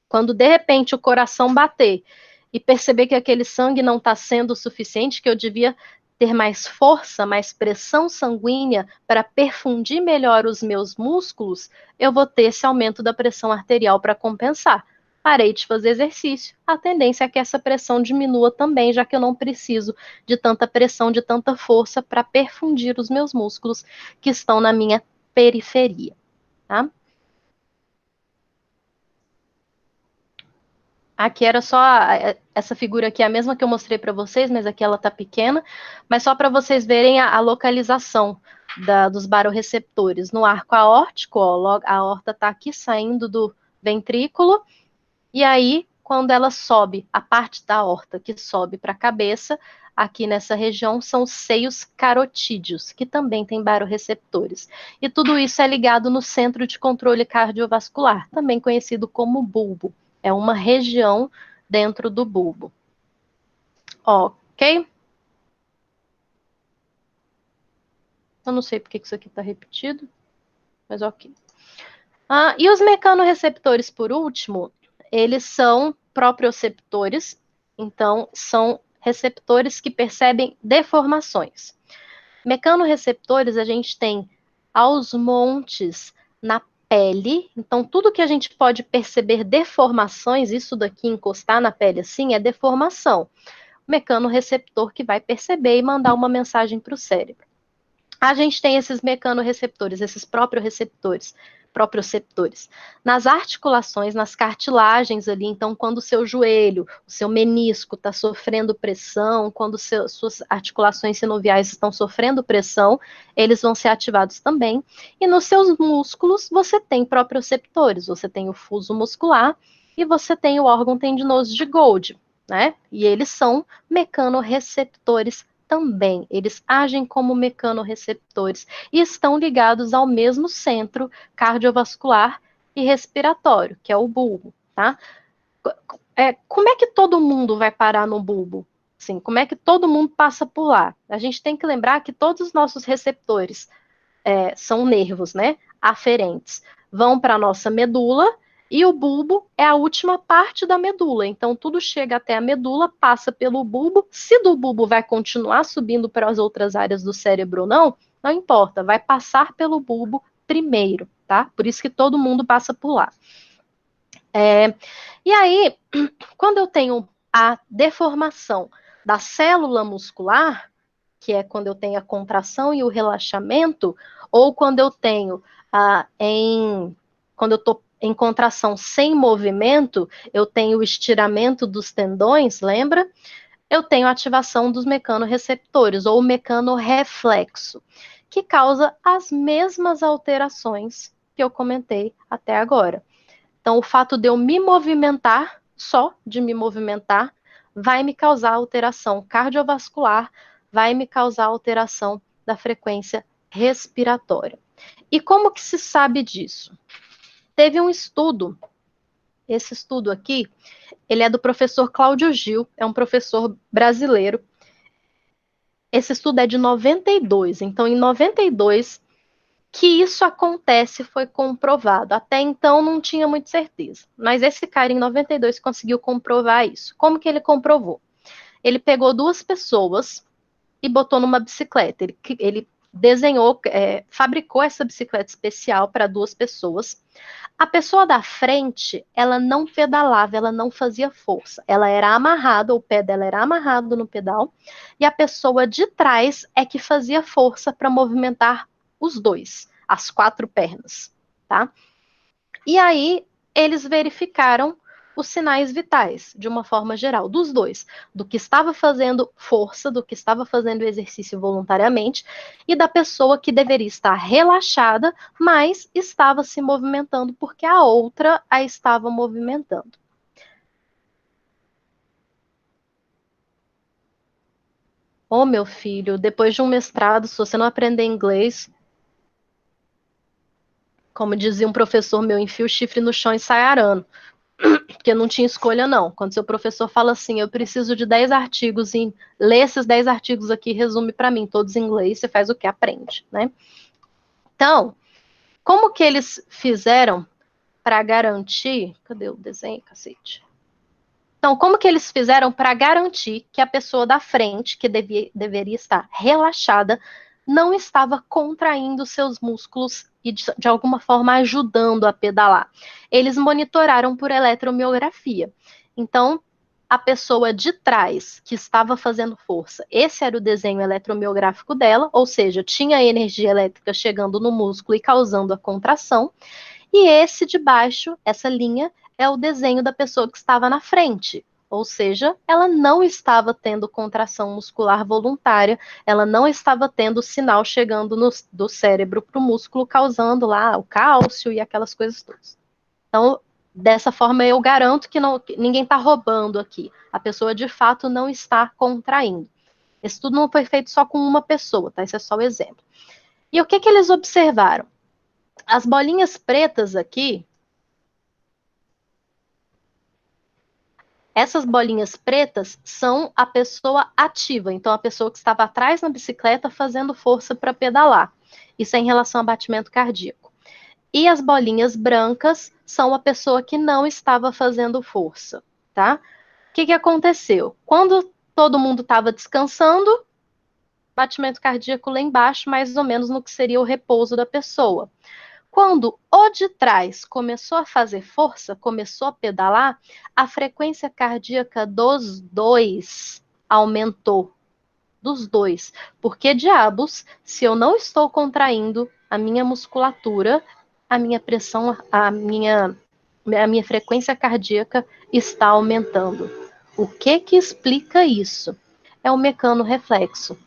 Quando de repente o coração bater e perceber que aquele sangue não está sendo o suficiente, que eu devia ter mais força, mais pressão sanguínea para perfundir melhor os meus músculos, eu vou ter esse aumento da pressão arterial para compensar. Parei de fazer exercício, a tendência é que essa pressão diminua também, já que eu não preciso de tanta pressão, de tanta força para perfundir os meus músculos que estão na minha periferia, tá? Aqui era só essa figura aqui, é a mesma que eu mostrei para vocês, mas aqui ela está pequena, mas só para vocês verem a localização dos baroreceptores. No arco aórtico, ó, a aorta está aqui saindo do ventrículo, e aí, quando ela sobe, a parte da aorta que sobe para a cabeça, aqui nessa região, são os seios carotídeos, que também tem baroreceptores. E tudo isso é ligado no centro de controle cardiovascular, também conhecido como bulbo. É uma região dentro do bulbo. Ok? Eu não sei porque isso aqui está repetido, mas ok. E os mecanorreceptores, por último, eles são proprioceptores, então são receptores que percebem deformações. Mecanorreceptores a gente tem aos montes na pele, então tudo que a gente pode perceber deformações, isso daqui encostar na pele assim, é deformação. O mecanorreceptor que vai perceber e mandar uma mensagem para o cérebro. A gente tem esses mecanorreceptores, esses proprioceptores, nas articulações, nas cartilagens ali. Então, quando o seu joelho, o seu menisco está sofrendo pressão, quando suas articulações sinoviais estão sofrendo pressão, eles vão ser ativados também. E nos seus músculos, você tem proprioceptores, você tem o fuso muscular e você tem o órgão tendinoso de Golgi, né? E eles são mecanorreceptores também, eles agem como mecanorreceptores e estão ligados ao mesmo centro cardiovascular e respiratório, que é o bulbo, tá? Como é que todo mundo vai parar no bulbo? Assim, como é que todo mundo passa por lá? A gente tem que lembrar que todos os nossos receptores são nervos, né? Aferentes. Vão para a nossa medula e o bulbo é a última parte da medula. Então, tudo chega até a medula, passa pelo bulbo. Se do bulbo vai continuar subindo para as outras áreas do cérebro ou não, não importa. Vai passar pelo bulbo primeiro, tá? Por isso que todo mundo passa por lá. E aí, quando eu tenho a deformação da célula muscular, que é quando eu tenho a contração e o relaxamento, ou quando eu tenho quando eu estou em contração sem movimento, eu tenho o estiramento dos tendões, lembra? Eu tenho a ativação dos mecanorreceptores, ou mecanorreflexo, que causa as mesmas alterações que eu comentei até agora. Então, o fato de eu me movimentar, só de me movimentar, vai me causar alteração cardiovascular, vai me causar alteração da frequência respiratória. E como que se sabe disso? Teve um estudo, esse estudo aqui, ele é do professor Cláudio Gil, é um professor brasileiro. Esse estudo é de 92, então em 92 que isso acontece foi comprovado. Até então não tinha muita certeza, mas esse cara em 92 conseguiu comprovar isso. Como que ele comprovou? Ele pegou duas pessoas e botou numa bicicleta. Ele desenhou, fabricou essa bicicleta especial para duas pessoas. A pessoa da frente, ela não pedalava, ela não fazia força. Ela era amarrada, o pé dela era amarrado no pedal, e a pessoa de trás é que fazia força para movimentar os dois, as quatro pernas, tá? E aí eles verificaram os sinais vitais, de uma forma geral, dos dois, do que estava fazendo força, do que estava fazendo exercício voluntariamente, e da pessoa que deveria estar relaxada, mas estava se movimentando porque a outra a estava movimentando. Ô, meu filho, depois de um mestrado, se você não aprender inglês, como dizia um professor meu, enfia o chifre no chão e sai arando. Porque não tinha escolha, não. Quando seu professor fala assim, eu preciso de 10 artigos, e lê esses 10 artigos aqui, resume para mim, todos em inglês, você faz o que? Aprende, né? Então, como que eles fizeram para garantir... Cadê o desenho, cacete? Então, como que eles fizeram para garantir que a pessoa da frente, que deveria estar relaxada, não estava contraindo seus músculos e, de alguma forma, ajudando a pedalar? Eles monitoraram por eletromiografia. Então, a pessoa de trás, que estava fazendo força, esse era o desenho eletromiográfico dela, ou seja, tinha energia elétrica chegando no músculo e causando a contração. E esse de baixo, essa linha, é o desenho da pessoa que estava na frente. Ou seja, ela não estava tendo contração muscular voluntária, ela não estava tendo sinal chegando do cérebro para o músculo, causando lá o cálcio e aquelas coisas todas. Então, dessa forma, eu garanto que ninguém está roubando aqui. A pessoa, de fato, não está contraindo. Esse estudo não foi feito só com uma pessoa, tá? Esse é só o exemplo. E o que eles observaram? As bolinhas pretas aqui, essas bolinhas pretas são a pessoa ativa, então a pessoa que estava atrás na bicicleta fazendo força para pedalar. Isso é em relação ao batimento cardíaco. E as bolinhas brancas são a pessoa que não estava fazendo força, tá? O que aconteceu? Quando todo mundo estava descansando, batimento cardíaco lá embaixo, mais ou menos no que seria o repouso da pessoa. Quando o de trás começou a fazer força, começou a pedalar, a frequência cardíaca dos dois aumentou. Dos dois. Porque, diabos, se eu não estou contraindo a minha musculatura, a minha pressão, a minha frequência cardíaca está aumentando. O que explica isso? É o mecanorreflexo.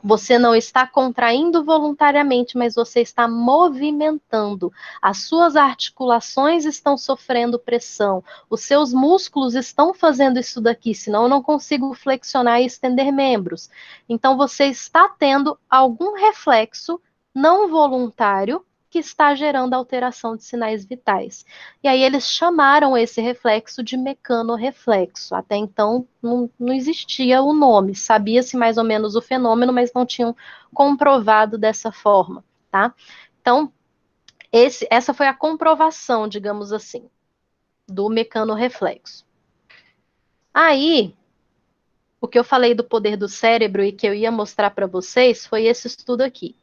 Você não está contraindo voluntariamente, mas você está movimentando. As suas articulações estão sofrendo pressão. Os seus músculos estão fazendo isso daqui, senão eu não consigo flexionar e estender membros. Então você está tendo algum reflexo não voluntário que está gerando alteração de sinais vitais. E aí eles chamaram esse reflexo de mecanorreflexo. Até então não existia o nome, sabia-se mais ou menos o fenômeno, mas não tinham comprovado dessa forma, tá? Então, essa foi a comprovação, digamos assim, do mecanorreflexo. Aí, o que eu falei do poder do cérebro e que eu ia mostrar para vocês foi esse estudo aqui.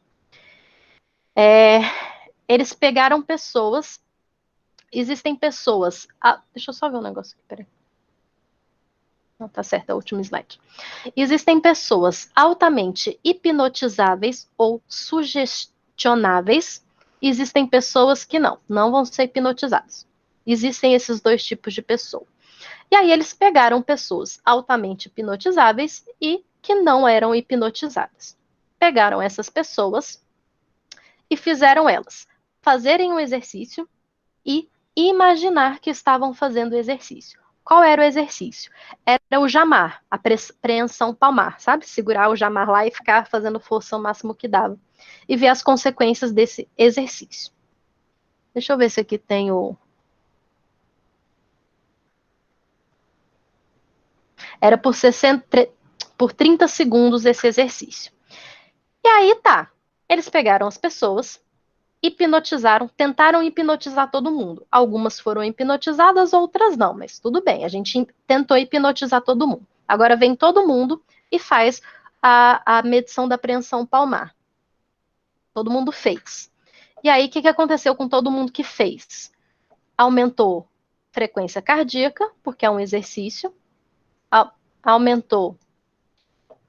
Eles pegaram pessoas. Existem pessoas. Deixa eu só ver um negócio aqui, peraí. Não, tá certo, é o último slide. Existem pessoas altamente hipnotizáveis ou sugestionáveis. Existem pessoas que não vão ser hipnotizadas. Existem esses dois tipos de pessoa. E aí eles pegaram pessoas altamente hipnotizáveis e que não eram hipnotizadas. Pegaram essas pessoas e fizeram elas fazerem um exercício e imaginar que estavam fazendo o exercício. Qual era o exercício? Era o jamar, a preensão palmar, sabe? Segurar o jamar lá e ficar fazendo força o máximo que dava. E ver as consequências desse exercício. Deixa eu ver se aqui tem o... Era por 30 segundos esse exercício. E aí tá, eles pegaram as pessoas, hipnotizaram, tentaram hipnotizar todo mundo. Algumas foram hipnotizadas, outras não, mas tudo bem, a gente tentou hipnotizar todo mundo. Agora vem todo mundo e faz a medição da preensão palmar. Todo mundo fez. E aí, o que aconteceu com todo mundo que fez? Aumentou frequência cardíaca, porque é um exercício, aumentou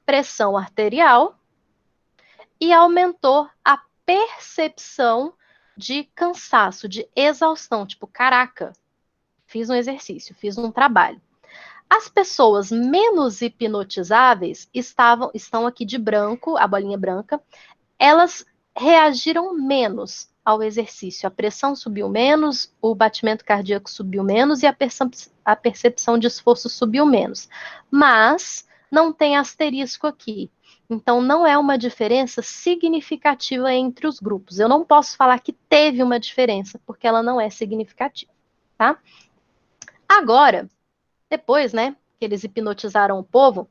pressão arterial e aumentou a percepção de cansaço, de exaustão, tipo, caraca, fiz um exercício, fiz um trabalho. As pessoas menos hipnotizáveis estão aqui de branco, a bolinha branca, elas reagiram menos ao exercício. A pressão subiu menos, o batimento cardíaco subiu menos e a percepção de esforço subiu menos. Mas não tem asterisco aqui. Então, não é uma diferença significativa entre os grupos. Eu não posso falar que teve uma diferença, porque ela não é significativa, tá? Agora, depois, né, que eles hipnotizaram o povo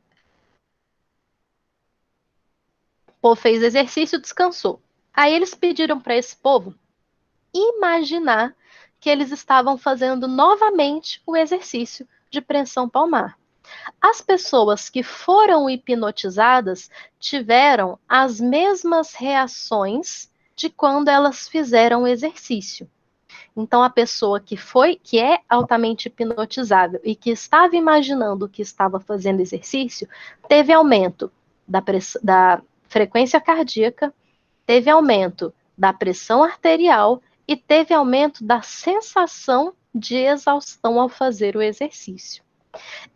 fez exercício e descansou. Aí eles pediram para esse povo imaginar que eles estavam fazendo novamente o exercício de pressão palmar. As pessoas que foram hipnotizadas tiveram as mesmas reações de quando elas fizeram o exercício. Então, a pessoa que é altamente hipnotizável e que estava imaginando que estava fazendo exercício, teve aumento da frequência cardíaca, teve aumento da pressão arterial e teve aumento da sensação de exaustão ao fazer o exercício.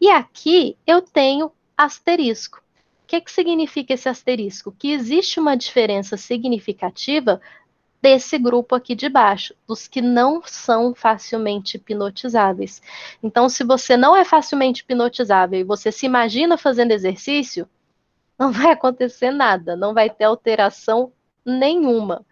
E aqui eu tenho asterisco. O que significa esse asterisco? Que existe uma diferença significativa desse grupo aqui de baixo, dos que não são facilmente hipnotizáveis. Então, se você não é facilmente hipnotizável e você se imagina fazendo exercício, não vai acontecer nada, não vai ter alteração nenhuma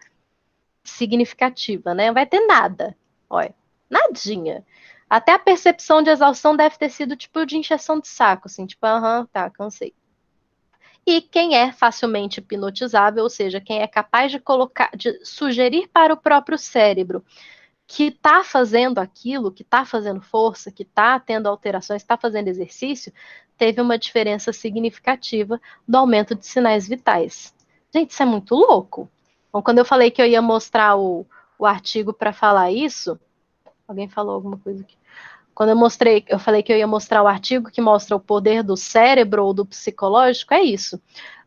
significativa, né? Não vai ter nada. Olha, nadinha. Até a percepção de exaustão deve ter sido tipo de injeção de saco, assim, tipo, aham, tá, cansei. E quem é facilmente hipnotizável, ou seja, quem é capaz de sugerir para o próprio cérebro que está fazendo aquilo, que está fazendo força, que está tendo alterações, está fazendo exercício, teve uma diferença significativa do aumento de sinais vitais. Gente, isso é muito louco. Então, quando eu falei que eu ia mostrar o artigo para falar isso, alguém falou alguma coisa aqui. Quando eu falei que eu ia mostrar o artigo que mostra o poder do cérebro ou do psicológico, é isso.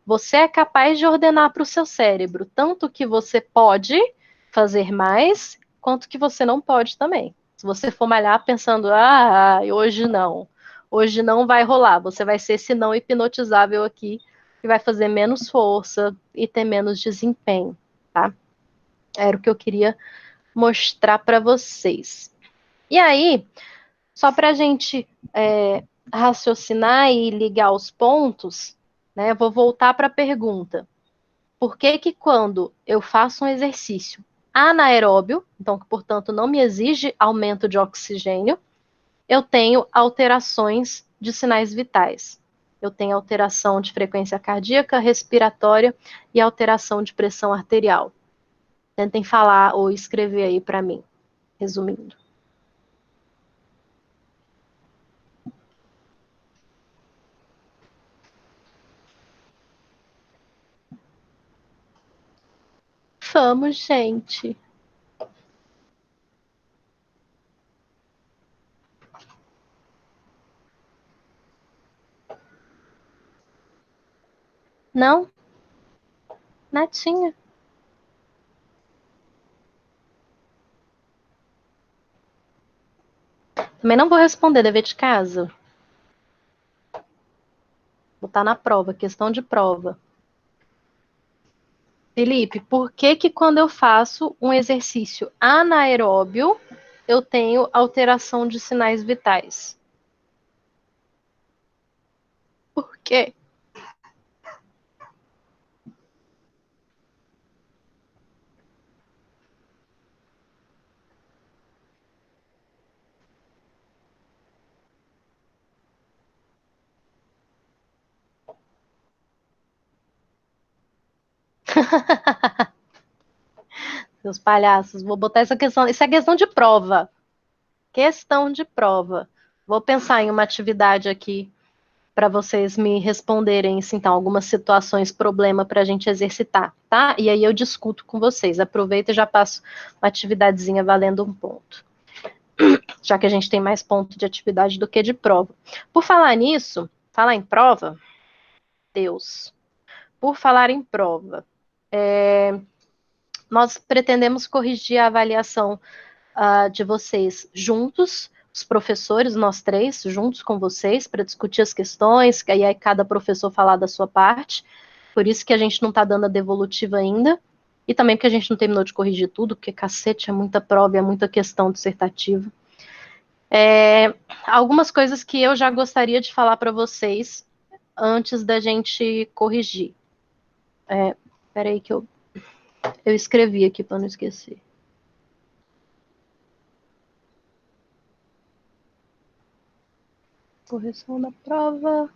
Você é capaz de ordenar para o seu cérebro tanto que você pode fazer mais, quanto que você não pode também. Se você for malhar pensando, hoje não vai rolar, você vai ser esse não hipnotizável aqui, que vai fazer menos força e ter menos desempenho, tá? Era o que eu queria mostrar para vocês. E aí, só para a gente raciocinar e ligar os pontos, né? Vou voltar para a pergunta. Por que que quando eu faço um exercício anaeróbio, então que, portanto, não me exige aumento de oxigênio, eu tenho alterações de sinais vitais? Eu tenho alteração de frequência cardíaca, respiratória e alteração de pressão arterial. Tentem falar ou escrever aí para mim, resumindo. Vamos, gente. Não? Natinha. Também não vou responder dever de casa. Vou botar na prova, questão de prova. Felipe, por que que quando eu faço um exercício anaeróbio, eu tenho alteração de sinais vitais? Por quê? Seus palhaços, vou botar essa questão. Isso é questão de prova. Questão de prova. Vou pensar em uma atividade aqui para vocês me responderem, assim, então, algumas situações, problema para a gente exercitar, tá? E aí eu discuto com vocês. Aproveito e já passo uma atividadezinha valendo um ponto. Já que a gente tem mais ponto de atividade do que de prova. Por falar nisso, falar em prova, Deus. Por falar em prova, nós pretendemos corrigir a avaliação de vocês juntos, os professores, nós três, juntos com vocês, para discutir as questões, e aí cada professor falar da sua parte. Por isso que a gente não está dando a devolutiva ainda, e também porque a gente não terminou de corrigir tudo, porque cacete, é muita prova, é muita questão dissertativa. Algumas coisas que eu já gostaria de falar para vocês antes da gente corrigir. Peraí que eu escrevi aqui para não esquecer. Correção da prova.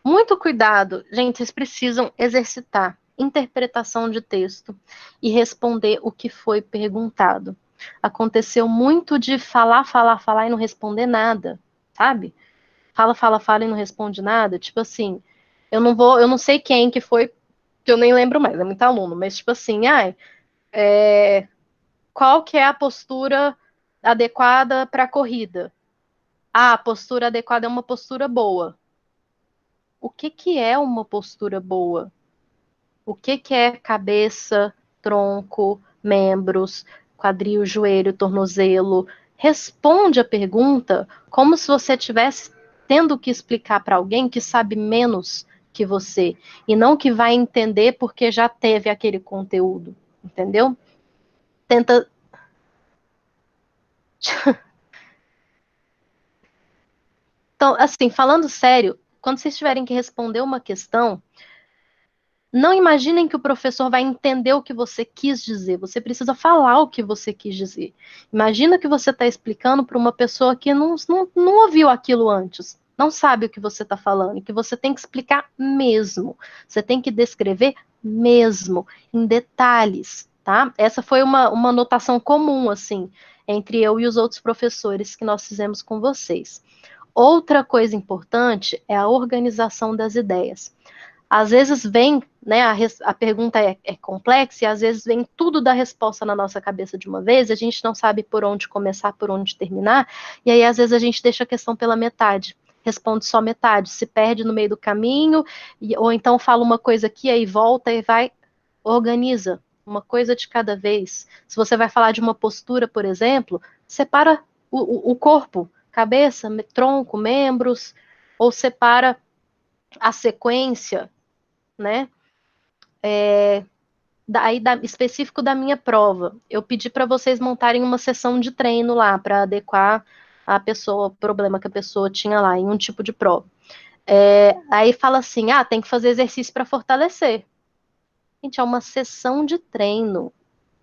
Muito cuidado, gente, vocês precisam exercitar interpretação de texto e responder o que foi perguntado. Aconteceu muito de falar e não responder nada, sabe? Fala e não responde nada. Tipo assim, eu não sei quem que foi, que eu nem lembro mais, é muito aluno, mas tipo assim, qual que é a postura adequada para a corrida? A postura adequada é uma postura boa. O que é uma postura boa? O que é cabeça, tronco, membros, quadril, joelho, tornozelo? Responde a pergunta como se você estivesse tendo que explicar para alguém que sabe menos que você, e não que vai entender porque já teve aquele conteúdo, entendeu? Tenta... Então, assim, falando sério, quando vocês tiverem que responder uma questão, não imaginem que o professor vai entender o que você quis dizer. Você precisa falar o que você quis dizer. Imagina que você está explicando para uma pessoa que não ouviu aquilo antes, não sabe o que você está falando, e que você tem que explicar mesmo. Você tem que descrever mesmo, em detalhes, tá? Essa foi uma anotação comum, assim, entre eu e os outros professores que nós fizemos com vocês. Outra coisa importante é a organização das ideias. Às vezes vem, né, a pergunta é complexa e às vezes vem tudo da resposta na nossa cabeça de uma vez, a gente não sabe por onde começar, por onde terminar, e aí às vezes a gente deixa a questão pela metade, responde só metade, se perde no meio do caminho, ou então fala uma coisa aqui, aí volta e vai, organiza, uma coisa de cada vez. Se você vai falar de uma postura, por exemplo, separa o corpo, cabeça, tronco, membros, ou separa a sequência, né? Específico da minha prova. Eu pedi para vocês montarem uma sessão de treino lá para adequar a pessoa, o problema que a pessoa tinha lá em um tipo de prova. Aí fala assim, tem que fazer exercício para fortalecer. Gente, é uma sessão de treino.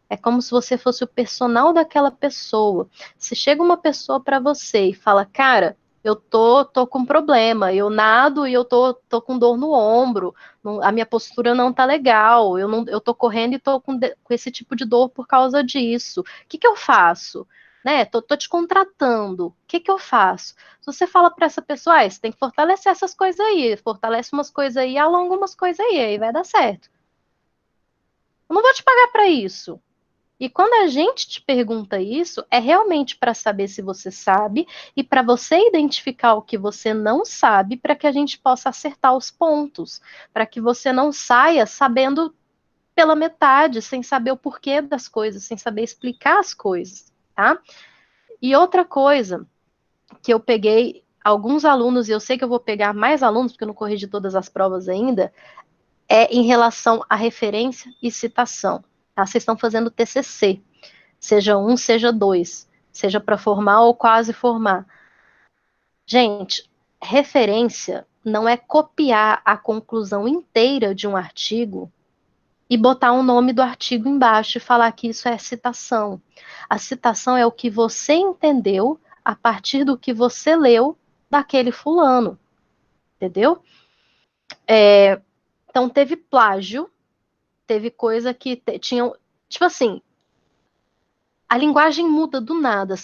É como se você fosse o personal daquela pessoa. Se chega uma pessoa para você e fala, cara, eu tô com problema, eu nado e eu tô com dor no ombro, a minha postura não tá legal, eu tô correndo e tô com esse tipo de dor por causa disso. O que eu faço? Né? Tô te contratando. O que eu faço? Se você fala para essa pessoa, você tem que fortalecer essas coisas aí, fortalece umas coisas aí, alonga umas coisas aí vai dar certo. Eu não vou te pagar para isso. E quando a gente te pergunta isso, é realmente para saber se você sabe e para você identificar o que você não sabe, para que a gente possa acertar os pontos, para que você não saia sabendo pela metade, sem saber o porquê das coisas, sem saber explicar as coisas, tá? E outra coisa que eu peguei alguns alunos, e eu sei que eu vou pegar mais alunos, porque eu não corrigi todas as provas ainda, é em relação à referência e citação. Tá? Vocês estão fazendo TCC. Seja um, seja dois, seja para formar ou quase formar. Gente, referência não é copiar a conclusão inteira de um artigo e botar o nome do artigo embaixo e falar que isso é citação. A citação é o que você entendeu a partir do que você leu daquele fulano, entendeu? Então teve plágio, teve coisa que tinham, tipo assim, a linguagem muda do nada.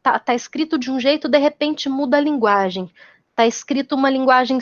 Tá escrito de um jeito, de repente muda a linguagem. Tá escrito uma linguagem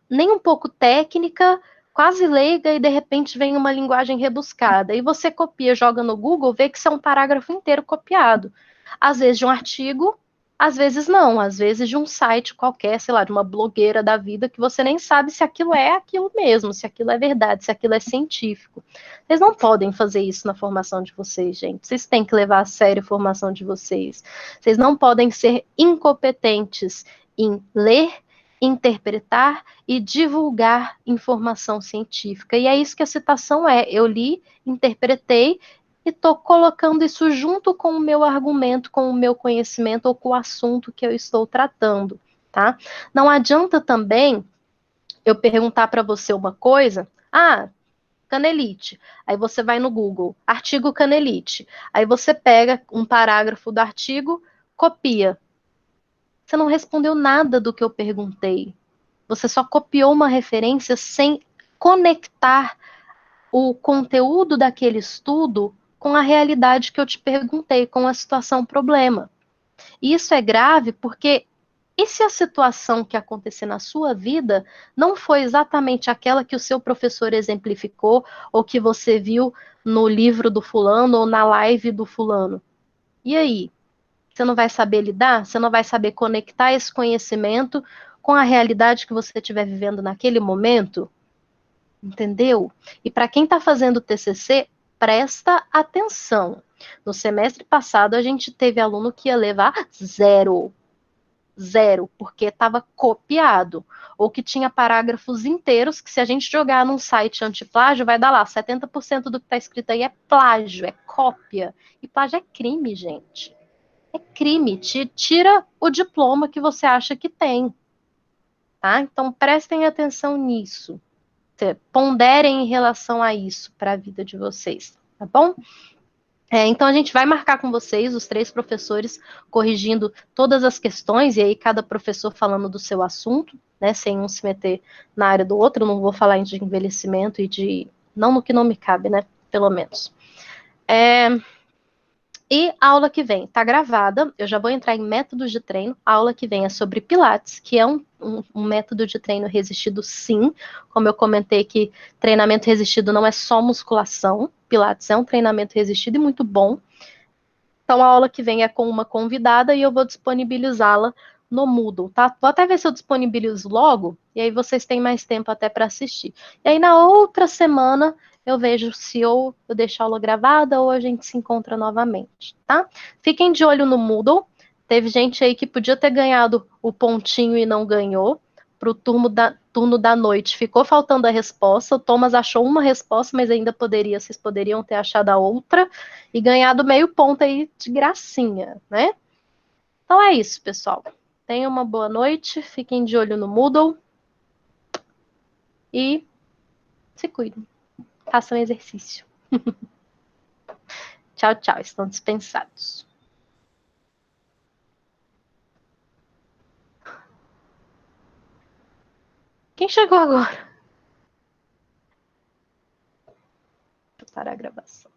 nem um pouco técnica, quase leiga, e de repente vem uma linguagem rebuscada. E você copia, joga no Google, vê que isso é um parágrafo inteiro copiado. Às vezes de um artigo, Às vezes não, às vezes de um site qualquer, sei lá, de uma blogueira da vida, que você nem sabe se aquilo é aquilo mesmo, se aquilo é verdade, se aquilo é científico. Vocês não podem fazer isso na formação de vocês, gente. Vocês têm que levar a sério a formação de vocês. Vocês não podem ser incompetentes em ler, interpretar e divulgar informação científica. E é isso que a citação é. Eu li, interpretei e estou colocando isso junto com o meu argumento, com o meu conhecimento ou com o assunto que eu estou tratando, tá? Não adianta também eu perguntar para você uma coisa, canelite. Aí você vai no Google, artigo canelite. Aí você pega um parágrafo do artigo, copia. Você não respondeu nada do que eu perguntei. Você só copiou uma referência sem conectar o conteúdo daquele estudo com a realidade que eu te perguntei, com a situação problema. E isso é grave porque e se a situação que acontecer na sua vida não foi exatamente aquela que o seu professor exemplificou ou que você viu no livro do fulano ou na live do fulano? E aí? Você não vai saber lidar? Você não vai saber conectar esse conhecimento com a realidade que você estiver vivendo naquele momento? Entendeu? E para quem está fazendo o TCC, presta atenção. No semestre passado, a gente teve aluno que ia levar zero, porque estava copiado. Ou que tinha parágrafos inteiros que, se a gente jogar num site antiplágio, vai dar lá 70% do que está escrito aí é plágio, é cópia. E plágio é crime, gente. É crime. Tira o diploma que você acha que tem. Tá? Então, prestem atenção nisso. Ponderem em relação a isso para a vida de vocês, tá bom? Então a gente vai marcar com vocês, os 3 professores, corrigindo todas as questões, e aí cada professor falando do seu assunto, né, sem um se meter na área do outro. Eu não vou falar de envelhecimento e de... não no que não me cabe, né, pelo menos. E a aula que vem está gravada, eu já vou entrar em métodos de treino. A aula que vem é sobre Pilates, que é um método de treino resistido, sim. Como eu comentei que treinamento resistido não é só musculação, Pilates é um treinamento resistido e muito bom. Então a aula que vem é com uma convidada e eu vou disponibilizá-la no Moodle, tá? Vou até ver se eu disponibilizo logo, e aí vocês têm mais tempo até para assistir. E aí na outra semana eu vejo se ou eu deixo a aula gravada ou a gente se encontra novamente, tá? Fiquem de olho no Moodle. Teve gente aí que podia ter ganhado o pontinho e não ganhou. Para o turno da noite ficou faltando a resposta. O Thomas achou uma resposta, mas ainda vocês poderiam ter achado a outra e ganhado meio ponto aí de gracinha, né? Então é isso, pessoal. Tenham uma boa noite, fiquem de olho no Moodle e se cuidem. Façam exercício. Tchau, tchau. Estão dispensados. Quem chegou agora? Vou parar a gravação.